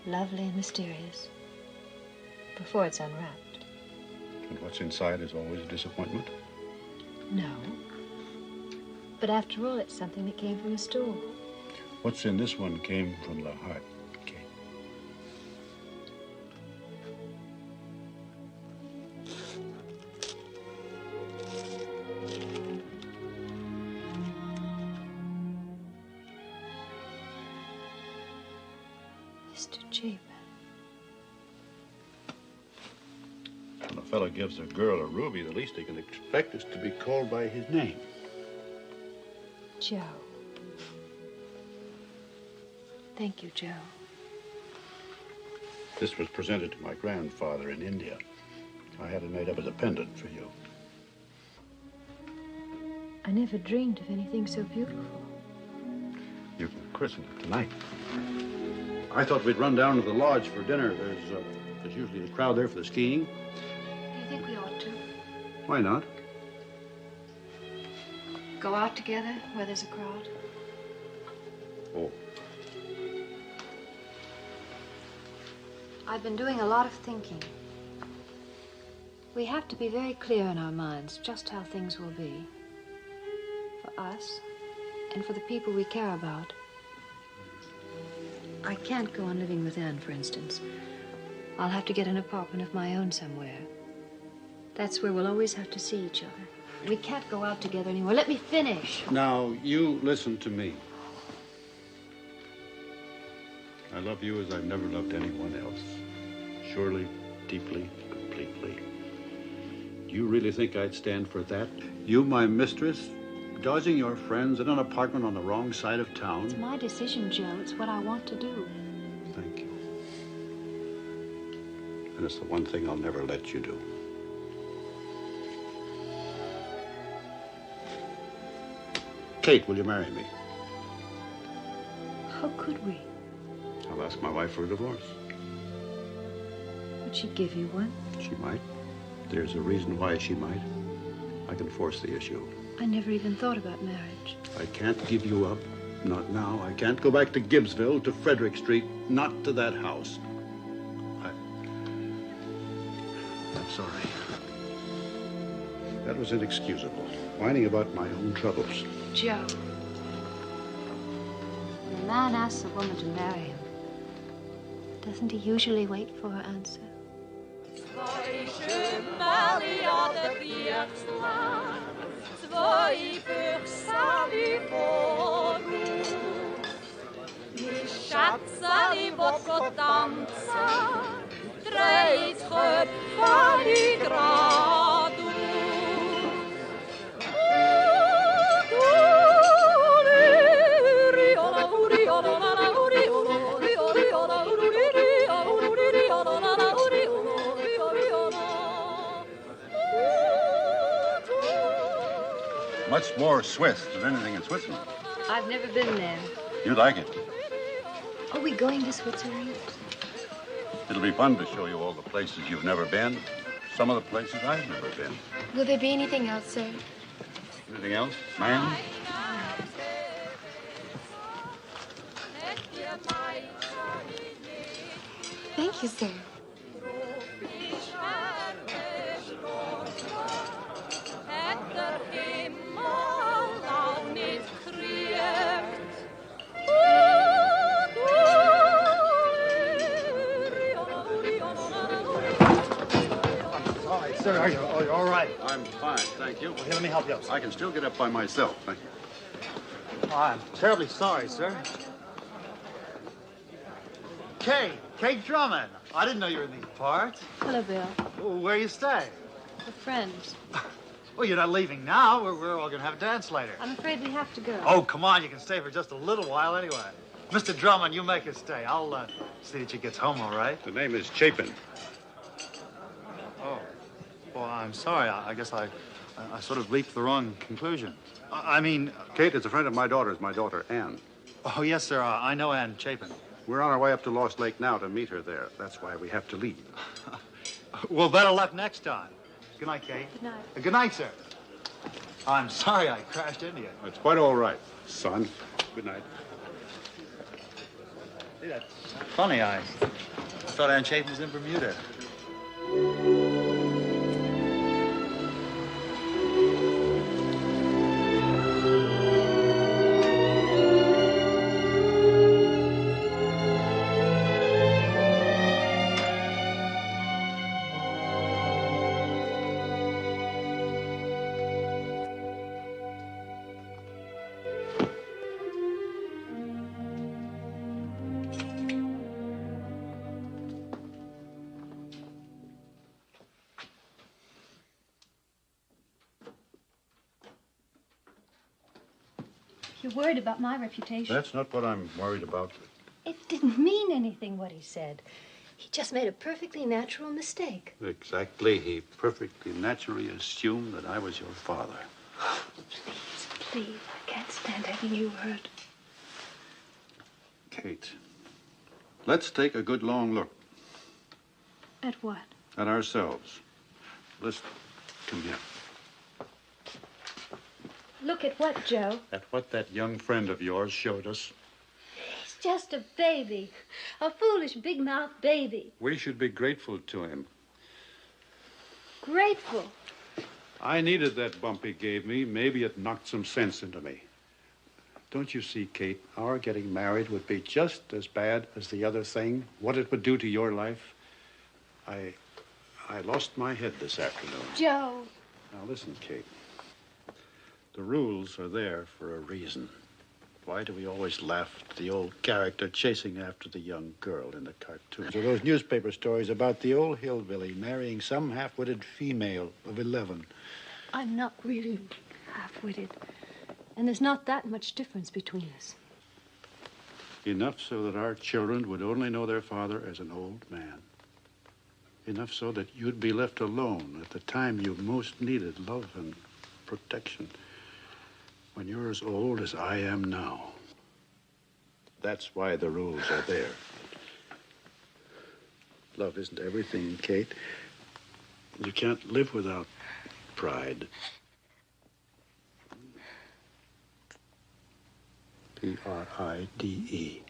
[SPEAKER 13] Lovely and mysterious. Before it's unwrapped.
[SPEAKER 10] And what's inside is always a disappointment.
[SPEAKER 13] No. But after all, it's something that came from a store.
[SPEAKER 10] What's in this one came from the heart.
[SPEAKER 13] Mr. Chapin.
[SPEAKER 10] When a fellow gives a girl a ruby, the least he can expect is to be called by his name.
[SPEAKER 13] Joe. Thank you, Joe.
[SPEAKER 10] This was presented to my grandfather in India. I had it made up as a pendant for you.
[SPEAKER 13] I never dreamed of anything so beautiful.
[SPEAKER 10] You can christen it tonight. I thought we'd run down to the lodge for dinner. There's usually a crowd there for the skiing.
[SPEAKER 13] Do you think we ought to?
[SPEAKER 10] Why not?
[SPEAKER 13] Go out together where there's a crowd?
[SPEAKER 10] Oh.
[SPEAKER 13] I've been doing a lot of thinking. We have to be very clear in our minds just how things will be. For us, and for the people we care about. I can't go on living with Anne, for instance. I'll have to get an apartment of my own somewhere. That's where we'll always have to see each other. We can't go out together anymore. Let me finish.
[SPEAKER 10] Now, you listen to me. I love you as I've never loved anyone else. Surely, deeply, completely. Do you really think I'd stand for that? You, my mistress, dodging your friends in an apartment on the wrong side of town?
[SPEAKER 13] It's my decision, Joe. It's what I want to do.
[SPEAKER 10] Thank you. And it's the one thing I'll never let you do. Kate, will you marry me?
[SPEAKER 13] How could we?
[SPEAKER 10] I'll ask my wife for a divorce.
[SPEAKER 13] Would she give you one?
[SPEAKER 10] She might. There's a reason why she might. I can force the issue.
[SPEAKER 13] I never even thought about marriage.
[SPEAKER 10] I can't give you up. Not now. I can't go back to Gibbsville, to Frederick Street, not to that house. I'm sorry. That was inexcusable. Whining about my own troubles.
[SPEAKER 13] Joe. When a man asks a woman to marry him, doesn't he usually wait for her answer?
[SPEAKER 10] Much more Swiss than anything in Switzerland.
[SPEAKER 13] I've never been there.
[SPEAKER 10] You'd like it.
[SPEAKER 13] Are we going to Switzerland?
[SPEAKER 10] It'll be fun to show you all the places you've never been. Some of the places I've never been.
[SPEAKER 15] Will there be anything else, sir?
[SPEAKER 10] Anything else, ma'am?
[SPEAKER 15] Thank you, sir.
[SPEAKER 10] Sir, are you all right? I'm fine, thank you.
[SPEAKER 14] Well, here, let me help you up, sir.
[SPEAKER 10] I can still get up by myself, thank you.
[SPEAKER 14] Oh, I'm terribly sorry, sir. Kate Drummond. I didn't know you were in these parts.
[SPEAKER 13] Hello, Bill.
[SPEAKER 14] Well, where you stay?
[SPEAKER 13] We're friends.
[SPEAKER 14] Well, you're not leaving now. We're all going to have a dance later.
[SPEAKER 13] I'm afraid we have to go.
[SPEAKER 14] Oh, come on. You can stay for just a little while anyway. Mr. Drummond, you make her stay. I'll see that she gets home all right.
[SPEAKER 10] The name is Chapin.
[SPEAKER 14] Oh. Well, I'm sorry. I guess I sort of leaped the wrong conclusion. I mean...
[SPEAKER 10] Kate is a friend of my daughter's, my daughter, Anne.
[SPEAKER 14] Oh, yes, sir. I know Anne Chapin.
[SPEAKER 10] We're on our way up to Lost Lake now to meet her there. That's why we have to leave.
[SPEAKER 14] Well, better luck next time. Good night, Kate.
[SPEAKER 13] Good night.
[SPEAKER 14] Good night, sir. I'm sorry I crashed into you.
[SPEAKER 10] It's quite all right, son. Good night.
[SPEAKER 14] See, that's funny. I thought Anne Chapin was in Bermuda.
[SPEAKER 13] You're worried about my reputation.
[SPEAKER 10] That's not what I'm worried about.
[SPEAKER 13] It didn't mean anything, what he said. He just made a perfectly natural mistake.
[SPEAKER 10] Exactly. He perfectly naturally assumed that I was your father.
[SPEAKER 13] Please, I can't stand having you hurt.
[SPEAKER 10] Kate, let's take a good long look
[SPEAKER 13] At what?
[SPEAKER 10] at ourselves. Listen, come here.
[SPEAKER 13] Look at what, Joe?
[SPEAKER 10] At what that young friend of yours showed us.
[SPEAKER 13] He's just a baby. A foolish, big-mouthed baby.
[SPEAKER 10] We should be grateful to him.
[SPEAKER 13] Grateful.
[SPEAKER 10] I needed that bump he gave me. Maybe it knocked some sense into me. Don't you see, Kate, our getting married would be just as bad as the other thing, what it would do to your life? I lost my head this afternoon.
[SPEAKER 13] Joe.
[SPEAKER 10] Now listen, Kate. The rules are there for a reason. Why do we always laugh at the old character chasing after the young girl in the cartoons? Or those newspaper stories about the old hillbilly marrying some half-witted female of 11.
[SPEAKER 13] I'm not really half-witted. And there's not that much difference between us.
[SPEAKER 10] Enough so that our children would only know their father as an old man. Enough so that you'd be left alone at the time you most needed love and protection. When you're as old as I am now. That's why the rules are there. Love isn't everything, Kate. You can't live without pride. Pride.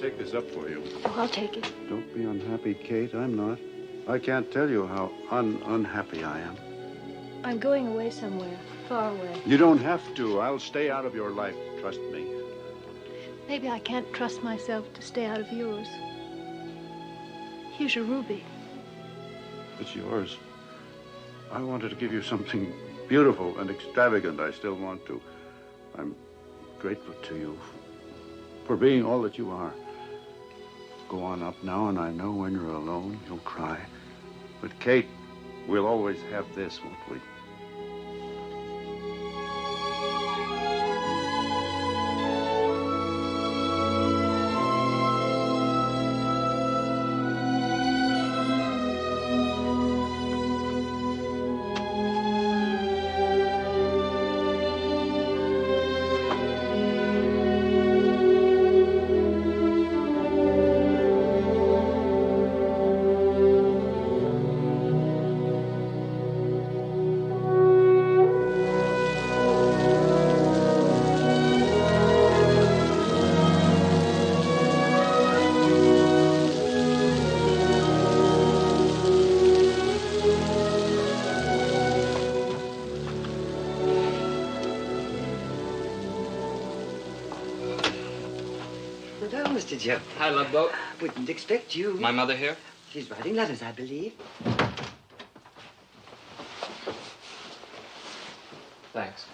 [SPEAKER 10] Take this up for you.
[SPEAKER 13] Oh, I'll take it.
[SPEAKER 10] Don't be unhappy, Kate. I'm not. I can't tell you how unhappy I am.
[SPEAKER 13] I'm going away somewhere, far away.
[SPEAKER 10] You don't have to. I'll stay out of your life. Trust me.
[SPEAKER 13] Maybe I can't trust myself to stay out of yours. Here's your ruby.
[SPEAKER 10] It's yours. I wanted to give you something beautiful and extravagant. I still want to. I'm grateful to you for being all that you are. Go on up now, and I know when you're alone, you'll cry. But, Kate, we'll always have this, won't we?
[SPEAKER 19] Mr. Joe.
[SPEAKER 8] Hi, Love Boat.
[SPEAKER 19] Wouldn't expect you.
[SPEAKER 8] My mother here?
[SPEAKER 19] She's writing letters, I believe.
[SPEAKER 8] Thanks.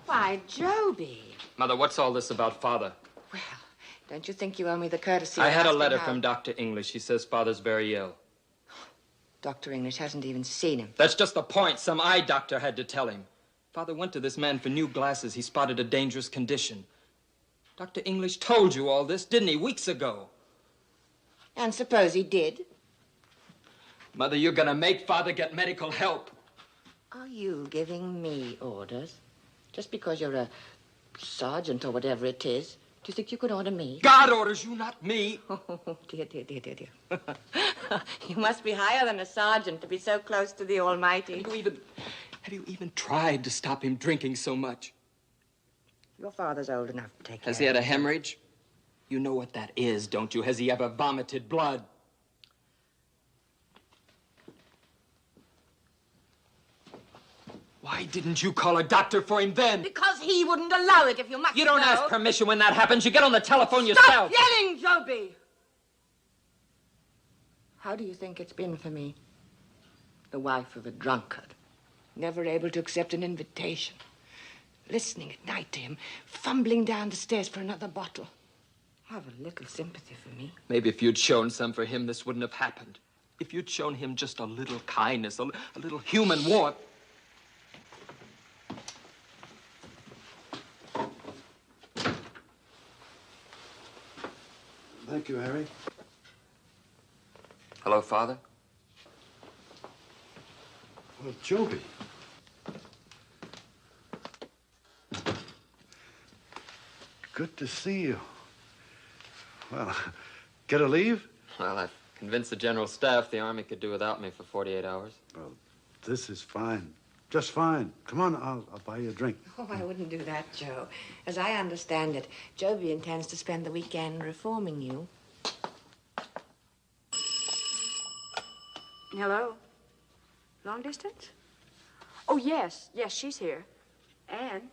[SPEAKER 5] Why, Joby.
[SPEAKER 8] Mother, what's all this about Father?
[SPEAKER 5] Well, don't you think you owe me the courtesy
[SPEAKER 8] I
[SPEAKER 5] of
[SPEAKER 8] had a
[SPEAKER 5] asking
[SPEAKER 8] letter
[SPEAKER 5] how-
[SPEAKER 8] from Dr. English. He says Father's very ill.
[SPEAKER 5] Dr. English hasn't even seen him.
[SPEAKER 8] That's just the point. Some eye doctor had to tell him. Father went to this man for new glasses. He spotted a dangerous condition. Dr. English told you all this, didn't he, weeks ago?
[SPEAKER 5] And suppose he did?
[SPEAKER 8] Mother, you're gonna make Father get medical help.
[SPEAKER 5] Are you giving me orders? Just because you're a sergeant or whatever it is, do you think you could order me?
[SPEAKER 8] God orders you, not me.
[SPEAKER 5] Oh, dear, dear, dear, dear, dear. You must be higher than a sergeant to be so close to the Almighty.
[SPEAKER 8] Have you even tried to stop him drinking so much?
[SPEAKER 5] Your father's old enough to take care
[SPEAKER 8] Has he had
[SPEAKER 5] of
[SPEAKER 8] a hemorrhage? You know what that is, don't you? Has he ever vomited blood? Why didn't you call a doctor for him then?
[SPEAKER 5] Because he wouldn't allow it, if you must
[SPEAKER 8] You don't
[SPEAKER 5] know.
[SPEAKER 8] ask permission when that happens. You get on the telephone
[SPEAKER 5] Stop
[SPEAKER 8] yourself.
[SPEAKER 5] yelling, Joby! How do you think it's been for me? The wife of a drunkard, never able to accept an invitation, listening at night to him, fumbling down the stairs for another bottle. Have a little sympathy for me.
[SPEAKER 8] Maybe if you'd shown some for him, this wouldn't have happened. If you'd shown him just a little kindness, a little human warmth.
[SPEAKER 3] Thank you, Harry.
[SPEAKER 8] Hello, Father.
[SPEAKER 3] Well, Joby. Good to see you. Well, get a leave?
[SPEAKER 8] Well, I've convinced the General Staff the Army could do without me for 48 hours.
[SPEAKER 3] Well, this is fine. Just fine. Come on, I'll buy you a drink.
[SPEAKER 5] Oh, I wouldn't do that, Joe. As I understand it, Joby intends to spend the weekend reforming you.
[SPEAKER 7] Hello? Long distance? Oh, yes. Yes, she's here. Anne,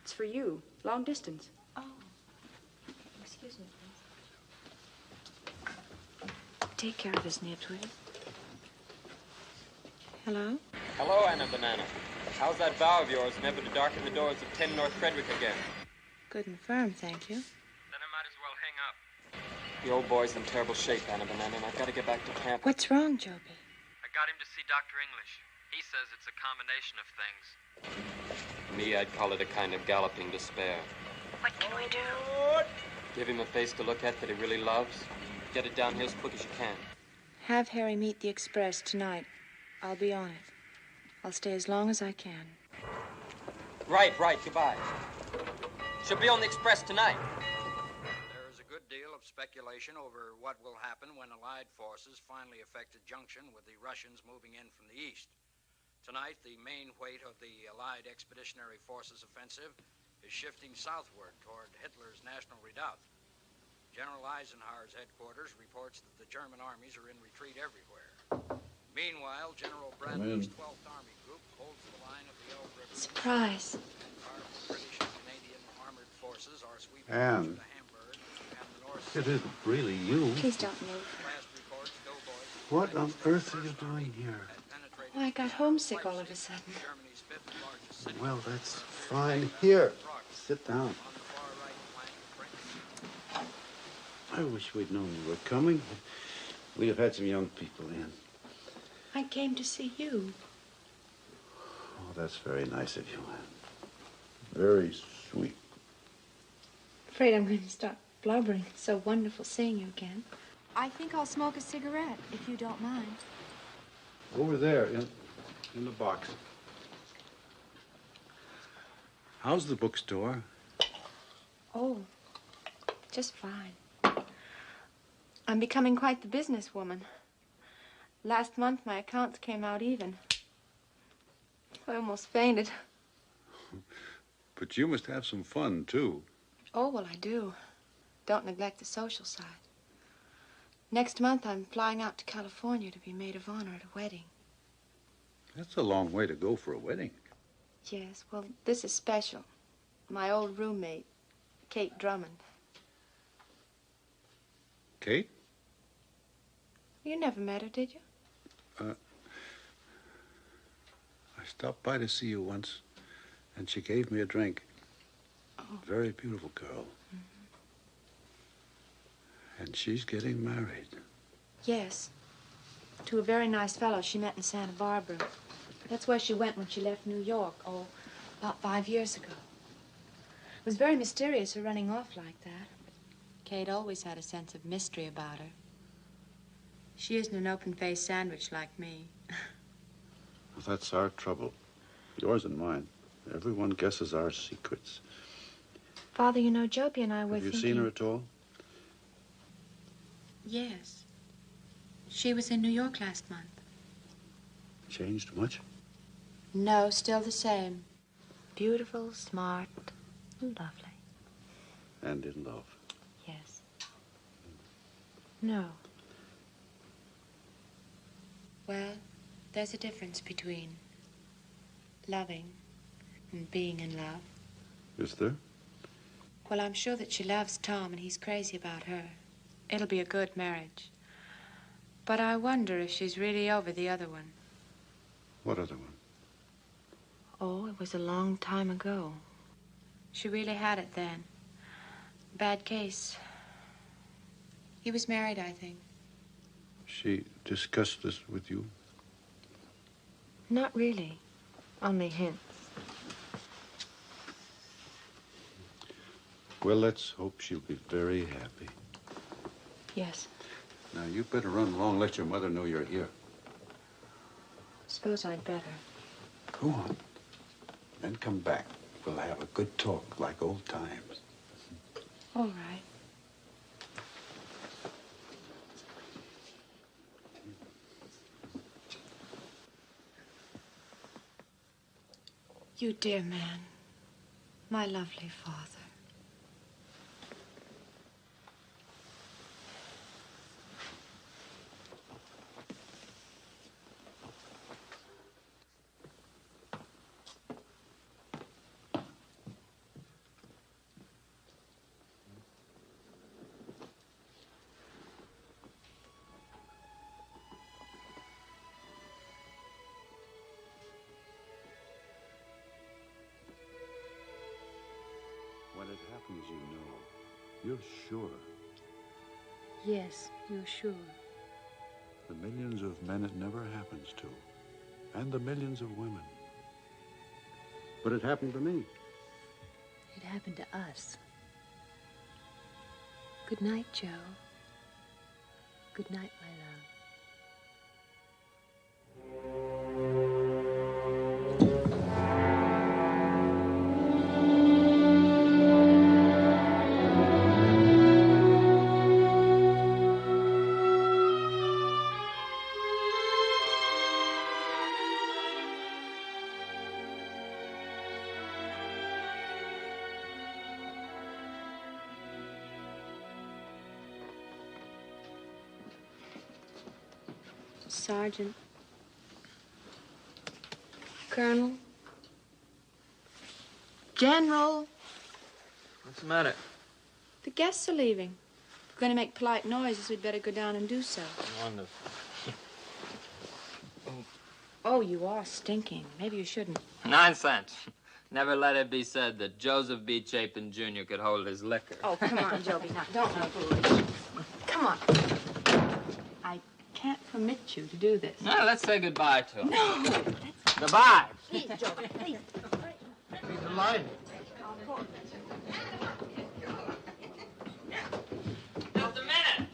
[SPEAKER 7] it's for you. Long distance.
[SPEAKER 6] Oh. Excuse me, please.
[SPEAKER 7] Take care of his nibs, will you? Hello?
[SPEAKER 8] Hello, Anna Banana. How's that vow of yours never to darken the doors of 10 North Frederick again?
[SPEAKER 6] Good and firm, thank you.
[SPEAKER 8] Then I might as well hang up. The old boy's in terrible shape, Anna Banana, and I've got to get back to camp.
[SPEAKER 6] What's wrong, Joby?
[SPEAKER 8] I got him to see Dr. English. He says it's a combination of things. To me, I'd call it a kind of galloping despair.
[SPEAKER 6] What can we do?
[SPEAKER 8] Give him a face to look at that he really loves. Get it down here as quick as you can.
[SPEAKER 6] Have Harry meet the express tonight. I'll be on it. I'll stay as long as I can.
[SPEAKER 8] Right, goodbye. She'll be on the express tonight.
[SPEAKER 18] There is a good deal of speculation over what will happen when Allied forces finally effect a junction with the Russians moving in from the east. Tonight, the main weight of the Allied Expeditionary Forces offensive is shifting southward toward Hitler's National Redoubt. General Eisenhower's headquarters reports that the German armies are in retreat everywhere. Meanwhile, General Bradley's 12th Army Group holds the line of the Elbe River.
[SPEAKER 6] Surprise.
[SPEAKER 18] Powerful British and Canadian armored forces are sweeping
[SPEAKER 3] Anne,
[SPEAKER 18] through the Hamburg and the North
[SPEAKER 3] it isn't really you.
[SPEAKER 6] Please don't move.
[SPEAKER 18] Last reports, doughboys
[SPEAKER 3] What on earth are you doing here?
[SPEAKER 6] Oh, I got homesick all of a sudden.
[SPEAKER 18] Germany's fifth largest city.
[SPEAKER 3] Well, that's fine. Here, sit down. I wish we'd known you were coming. We'd have had some young people in.
[SPEAKER 6] I came to see you.
[SPEAKER 3] Oh, that's very nice of you, Anne. Very sweet.
[SPEAKER 6] Afraid I'm going to start blubbering. It's so wonderful seeing you again. I think I'll smoke a cigarette, if you don't mind.
[SPEAKER 3] Over there, in the box. How's the bookstore?
[SPEAKER 6] Oh, just fine. I'm becoming quite the businesswoman. Last month, my accounts came out even. I almost fainted.
[SPEAKER 10] But you must have some fun, too.
[SPEAKER 6] Oh, well, I do. Don't neglect the social side. Next month, I'm flying out to California to be maid of honor at a wedding.
[SPEAKER 10] That's a long way to go for a wedding.
[SPEAKER 6] Yes, well, this is special. My old roommate, Kate Drummond.
[SPEAKER 10] Kate?
[SPEAKER 6] You never met her, did you?
[SPEAKER 3] I stopped by to see you once, and she gave me a drink.
[SPEAKER 6] Oh.
[SPEAKER 3] Very beautiful girl.
[SPEAKER 6] Mm-hmm.
[SPEAKER 3] And she's getting married.
[SPEAKER 6] Yes, to a very nice fellow she met in Santa Barbara. That's where she went when she left New York, about 5 years ago. It was very mysterious, her running off like that. Kate always had a sense of mystery about her. She isn't an open-faced sandwich like me.
[SPEAKER 3] Well, that's our trouble. Yours and mine. Everyone guesses our secrets.
[SPEAKER 6] Father, you know, Joby and I were
[SPEAKER 3] Have you
[SPEAKER 6] thinking...
[SPEAKER 3] seen her at all?
[SPEAKER 6] Yes. She was in New York last month.
[SPEAKER 3] Changed much?
[SPEAKER 6] No, still the same. Beautiful, smart, lovely.
[SPEAKER 3] And in love.
[SPEAKER 6] Yes. No. Well, there's a difference between loving and being in love.
[SPEAKER 3] Is there?
[SPEAKER 6] Well, I'm sure that she loves Tom and he's crazy about her. It'll be a good marriage. But I wonder if she's really over the other one.
[SPEAKER 10] What other one?
[SPEAKER 6] Oh, it was a long time ago. She really had it then. Bad case. He was married, I think.
[SPEAKER 10] She discussed this with you?
[SPEAKER 5] Not really. Only hints.
[SPEAKER 10] Well, let's hope she'll be very happy.
[SPEAKER 5] Yes.
[SPEAKER 10] Now, you better run along, let your mother know you're here.
[SPEAKER 5] Suppose I'd better.
[SPEAKER 10] Go on. Then come back. We'll have a good talk like old times.
[SPEAKER 6] All right. You dear man, my lovely father.
[SPEAKER 10] When it happens, you know. You're sure.
[SPEAKER 6] Yes, you're sure.
[SPEAKER 10] The millions of men it never happens to. And the millions of women. But it happened to me.
[SPEAKER 13] It happened to us. Good night, Joe. Good night, my love.
[SPEAKER 6] Sergeant. Colonel. General.
[SPEAKER 8] What's the matter?
[SPEAKER 6] The guests are leaving. If we're going to make polite noises, we'd better go down and do so.
[SPEAKER 8] Wonderful.
[SPEAKER 6] Oh, you are stinking. Maybe you shouldn't.
[SPEAKER 8] Nonsense. Never let it be said that Joseph B. Chapin, Jr. could hold his liquor.
[SPEAKER 6] Oh, come on, Joby. Now, don't be foolish. Come on. I can't permit you to do this.
[SPEAKER 8] Now, let's say goodbye to him.
[SPEAKER 6] No.
[SPEAKER 8] Goodbye.
[SPEAKER 6] Please, Joby, please.
[SPEAKER 2] Leave the line.
[SPEAKER 8] Just a minute.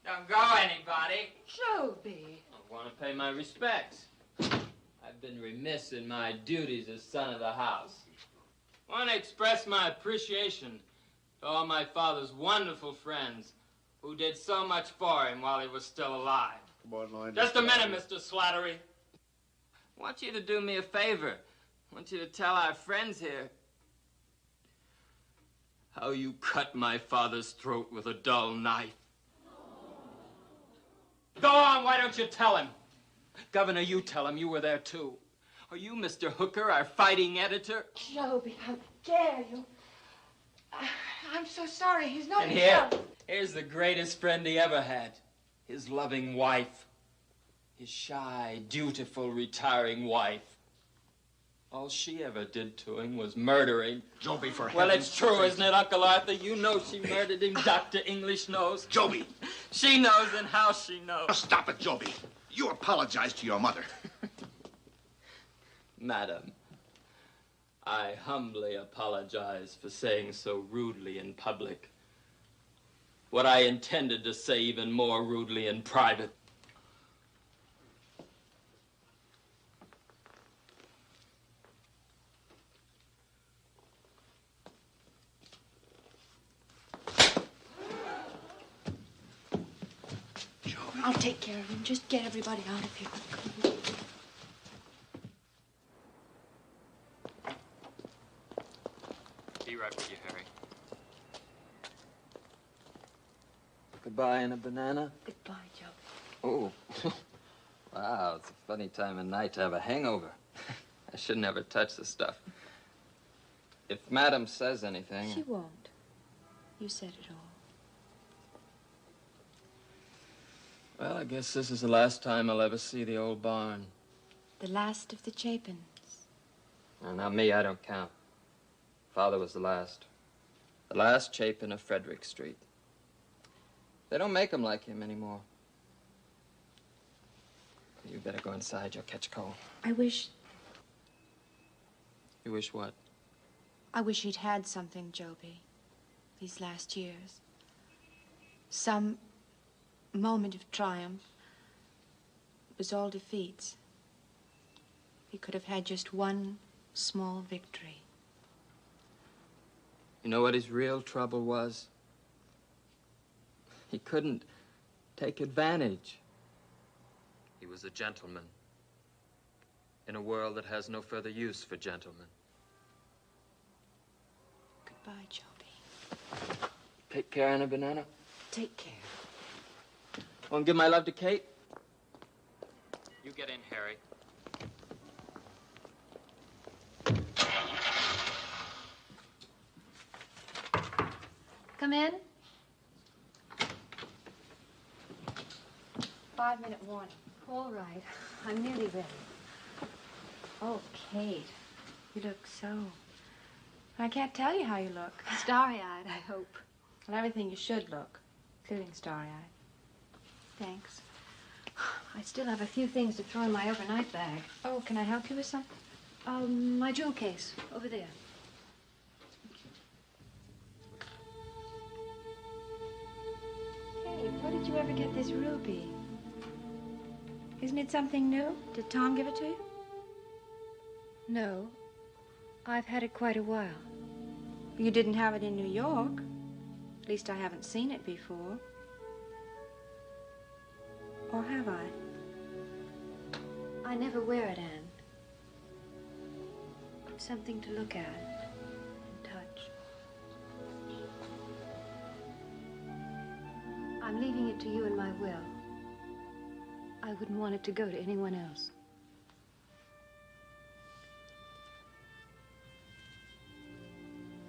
[SPEAKER 8] Don't go, anybody.
[SPEAKER 6] Joby.
[SPEAKER 8] I want to pay my respects. I've been remiss in my duties as son of the house. I want to express my appreciation to all my father's wonderful friends who did so much for him while he was still alive.
[SPEAKER 10] Come on, Lloyd.
[SPEAKER 8] Just a minute, Mr. Slattery. I want you to do me a favor. I want you to tell our friends here how you cut my father's throat with a dull knife. Go on, why don't you tell him? Governor, you tell him. You were there, too. Are you Mr. Hooker, our fighting editor?
[SPEAKER 6] Joby, how dare you? I'm so sorry. He's not
[SPEAKER 8] And
[SPEAKER 6] himself.
[SPEAKER 8] here's the greatest friend he ever had. His loving wife. His shy, dutiful, retiring wife. All she ever did to him was murdering.
[SPEAKER 9] Joby, for
[SPEAKER 8] Well,
[SPEAKER 9] heaven's
[SPEAKER 8] it's true,
[SPEAKER 9] sake.
[SPEAKER 8] isn't it, Uncle Arthur? You know she murdered him. Dr. English knows.
[SPEAKER 9] Joby!
[SPEAKER 8] She knows, and how she knows.
[SPEAKER 9] Stop it, Joby. You apologize to your mother.
[SPEAKER 8] Madam, I humbly apologize for saying so rudely in public what I intended to say even more rudely in private.
[SPEAKER 6] I'll take care of him. Just get everybody out of here.
[SPEAKER 8] Be right with you, Harry. Goodbye and a banana.
[SPEAKER 6] Goodbye, Joe.
[SPEAKER 8] Oh, wow, it's a funny time of night to have a hangover. I should never touch the stuff. If Madam says anything...
[SPEAKER 6] She won't. You said it all.
[SPEAKER 8] Well, I guess this is the last time I'll ever see the old barn.
[SPEAKER 6] The last of the Chapins.
[SPEAKER 8] No, not me, I don't count. Father was the last. The last Chapin of Frederick Street. They don't make them like him anymore. You better go inside, you'll catch cold.
[SPEAKER 6] I wish
[SPEAKER 8] You wish what?
[SPEAKER 6] he'd had something, Joby, these last years. Some moment of triumph. It was all defeats. He could have had just one small victory.
[SPEAKER 8] You know what his real trouble was? He couldn't take advantage. He was a gentleman in a world that has no further use for gentlemen.
[SPEAKER 6] Goodbye, Joby.
[SPEAKER 8] Take care, Anna Banana.
[SPEAKER 6] Take care.
[SPEAKER 8] Want to give my love to Kate? You get in, Harry.
[SPEAKER 13] Come in. 5-minute warning. All right. I'm nearly ready. Oh, Kate.
[SPEAKER 6] You look so... I can't tell you how you look.
[SPEAKER 13] Starry-eyed, I hope.
[SPEAKER 6] Well, everything you should look, including starry-eyed.
[SPEAKER 13] Thanks. I still have a few things to throw in my overnight bag.
[SPEAKER 6] Oh, can I help you with something?
[SPEAKER 13] My jewel case, over there.
[SPEAKER 6] Hey, where did you ever get this ruby? Isn't it something new? Did Tom give it to you?
[SPEAKER 13] No. I've had it quite a while.
[SPEAKER 6] You didn't have it in New York. At least I haven't seen it before. Or have I?
[SPEAKER 13] I never wear it, Anne. It's something to look at and touch. I'm leaving it to you in my will. I wouldn't want it to go to anyone else.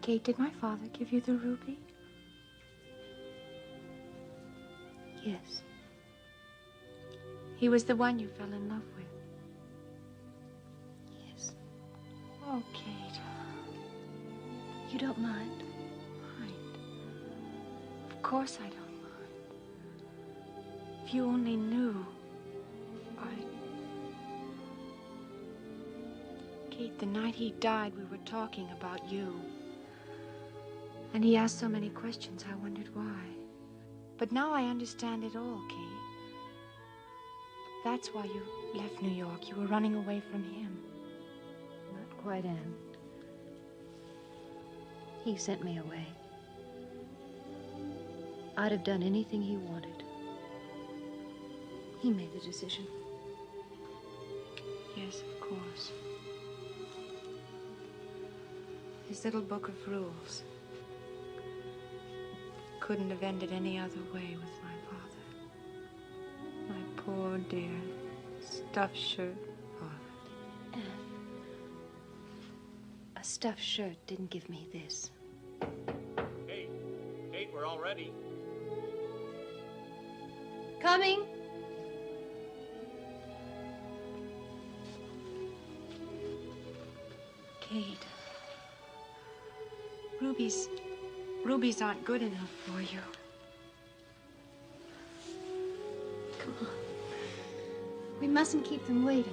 [SPEAKER 6] Kate, did my father give you the ruby?
[SPEAKER 13] Yes.
[SPEAKER 6] He was the one you fell in love with?
[SPEAKER 13] Yes.
[SPEAKER 6] Oh, Kate.
[SPEAKER 13] You don't mind?
[SPEAKER 6] Mind? Of course I don't mind. If you only knew, Kate, the night he died, we were talking about you. And he asked so many questions, I wondered why. But now I understand it all, Kate. That's why you left New York. You were running away from him.
[SPEAKER 13] Not quite, Anne. He sent me away. I'd have done anything he wanted. He made the decision.
[SPEAKER 6] Yes, of course. His little book of rules. Couldn't have ended any other way with my father. My poor dear stuffed shirt father.
[SPEAKER 13] Anne, a stuffed shirt didn't give me this.
[SPEAKER 16] Kate, we're all ready.
[SPEAKER 13] Coming.
[SPEAKER 6] Kate. Rubies aren't good enough for you.
[SPEAKER 13] Come on. We mustn't keep them waiting.